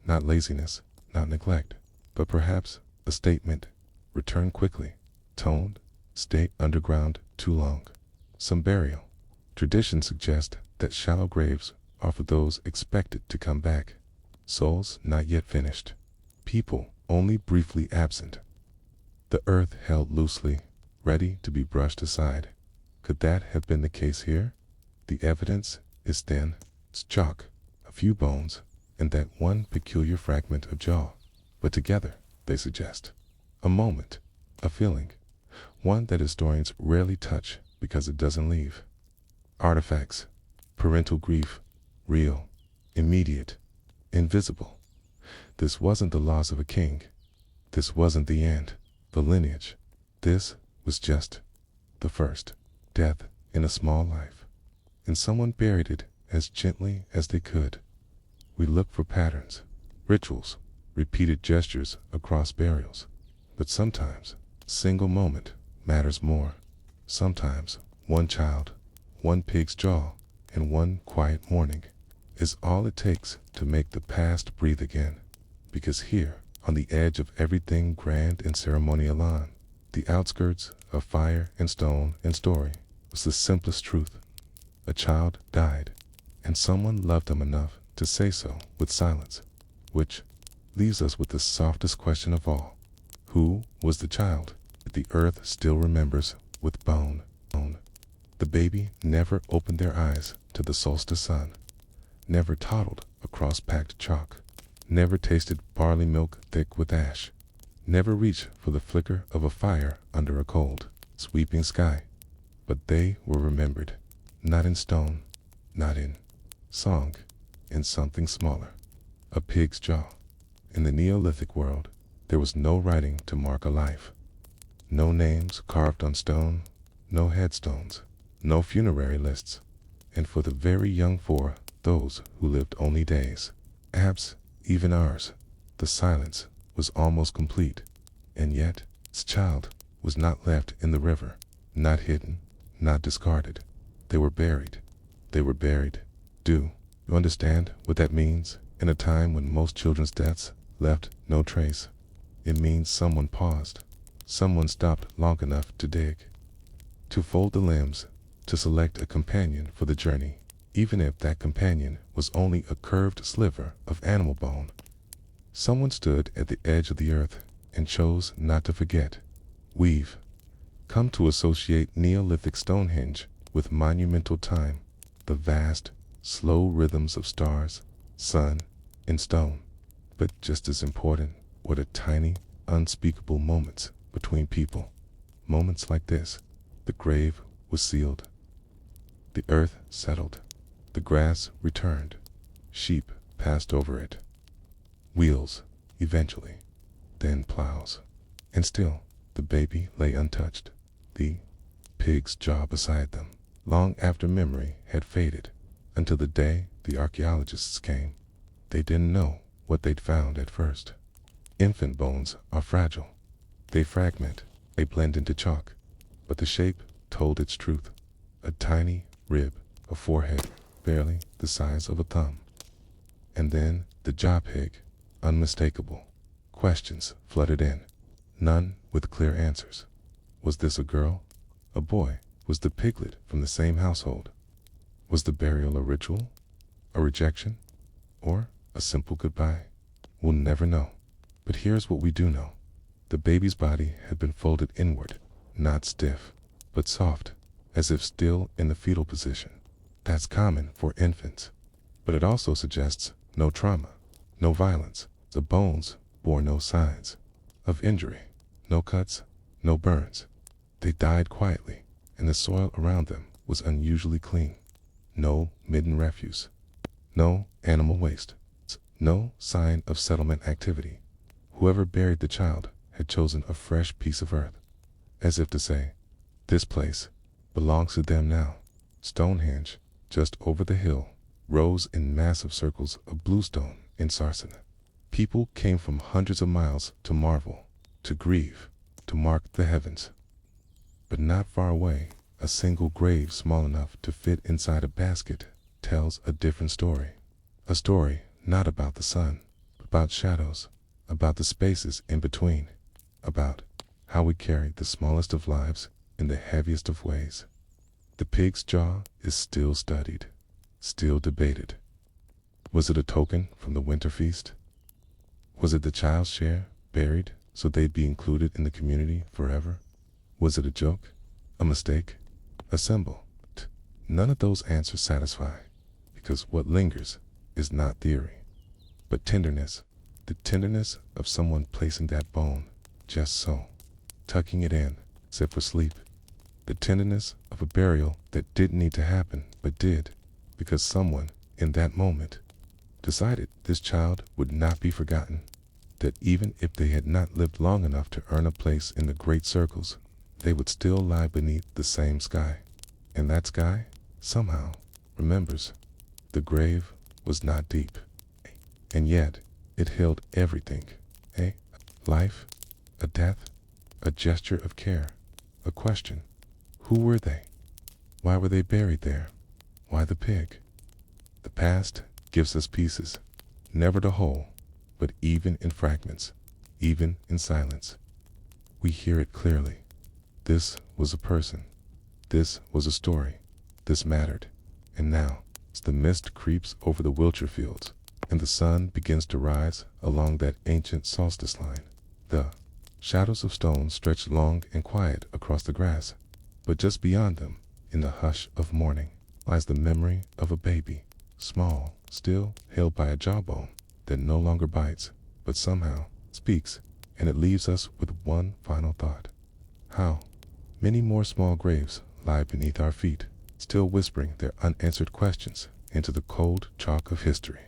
Not laziness, not neglect, but perhaps a statement. Return quickly. Toned, stay underground too long. Some burial. Tradition suggests that shallow graves are for those expected to come back. Souls not yet finished. People only briefly absent. The earth held loosely, ready to be brushed aside. Could that have been the case here? The evidence is thin. It's chalk, a few bones, and that one peculiar fragment of jaw. But together, they suggest, a moment, a feeling, one that historians rarely touch because it doesn't leave. Artifacts, parental grief, real, immediate, invisible. This wasn't the loss of a king. This wasn't the end, the lineage. This was just the first death in a small life. And someone buried it as gently as they could. We look for patterns, rituals, repeated gestures across burials. But sometimes, a single moment matters more. Sometimes, one child, one pig's jaw, and one quiet morning is all it takes to make the past breathe again. Because here, on the edge of everything grand and ceremonial on, the outskirts of fire and stone and story, was the simplest truth. A child died, and someone loved him enough to say so with silence, which leaves us with the softest question of all. Who was the child that the earth still remembers with bone? The baby never opened their eyes to the solstice sun, never toddled across packed chalk, never tasted barley milk thick with ash, never reached for the flicker of a fire under a cold, sweeping sky. But they were remembered, not in stone, not in song, in something smaller, a pig's jaw. In the Neolithic world, there was no writing to mark a life. No names carved on stone, no headstones, no funerary lists. And for the very young, for those who lived only days, perhaps even ours, the silence was almost complete. And yet, its child was not left in the river, not hidden, not discarded. They were buried. They were buried. Do you understand what that means in a time when most children's deaths left no trace? It means someone paused. Someone stopped long enough to dig, to fold the limbs, to select a companion for the journey, even if that companion was only a curved sliver of animal bone. Someone stood at the edge of the earth and chose not to forget. We've come to associate Neolithic Stonehenge with monumental time, the vast, slow rhythms of stars, sun, and stone. But just as important were the tiny, unspeakable moments between people. Moments like this. The grave was sealed. The earth settled. The grass returned. Sheep passed over it. Wheels, eventually. Then plows. And still, the baby lay untouched. The pig's jaw beside them. Long after memory had faded, until the day the archaeologists came. They didn't know what they'd found at first. Infant bones are fragile. They fragment, they blend into chalk, but the shape told its truth. A tiny rib, a forehead barely the size of a thumb. And then the jaw pig, unmistakable. Questions flooded in, none with clear answers. Was this a girl? A boy? Was the piglet from the same household? Was the burial a ritual? A rejection? Or a simple goodbye? We'll never know. But here's what we do know. The baby's body had been folded inward, not stiff, but soft, as if still in the fetal position. That's common for infants. But it also suggests no trauma, no violence. The bones bore no signs of injury, no cuts, no burns. They died quietly, and the soil around them was unusually clean. No midden refuse, no animal waste, no sign of settlement activity. Whoever buried the child had chosen a fresh piece of earth, as if to say, this place belongs to them now. Stonehenge, just over the hill, rose in massive circles of bluestone in sarsen. People came from hundreds of miles to marvel, to grieve, to mark the heavens. But not far away, a single grave small enough to fit inside a basket tells a different story. A story not about the sun, but about shadows, about the spaces in between, about how we carry the smallest of lives in the heaviest of ways. The pig's jaw is still studied, still debated. Was it a token from the winter feast? Was it the child's share, buried so they'd be included in the community forever? Was it a joke, a mistake, a symbol? None of those answers satisfy, because what lingers is not theory, but tenderness. The tenderness of someone placing that bone just so, tucking it in, set for sleep. The tenderness of a burial that didn't need to happen, but did, because someone, in that moment, decided this child would not be forgotten, that even if they had not lived long enough to earn a place in the great circles, they would still lie beneath the same sky. And that sky, somehow, remembers. The grave was not deep, and yet it held everything. A life, a death, a gesture of care, a question. Who were they? Why were they buried there? Why the pig? The past gives us pieces, never the whole, but even in fragments, even in silence, we hear it clearly. This was a person. This was a story. This mattered. And now, as the mist creeps over the Wiltshire fields, and the sun begins to rise along that ancient solstice line, the shadows of stone stretch long and quiet across the grass, but just beyond them, in the hush of morning, lies the memory of a baby, small, still held by a jawbone that no longer bites, but somehow speaks, and it leaves us with one final thought. How many more small graves lie beneath our feet, still whispering their unanswered questions into the cold chalk of history.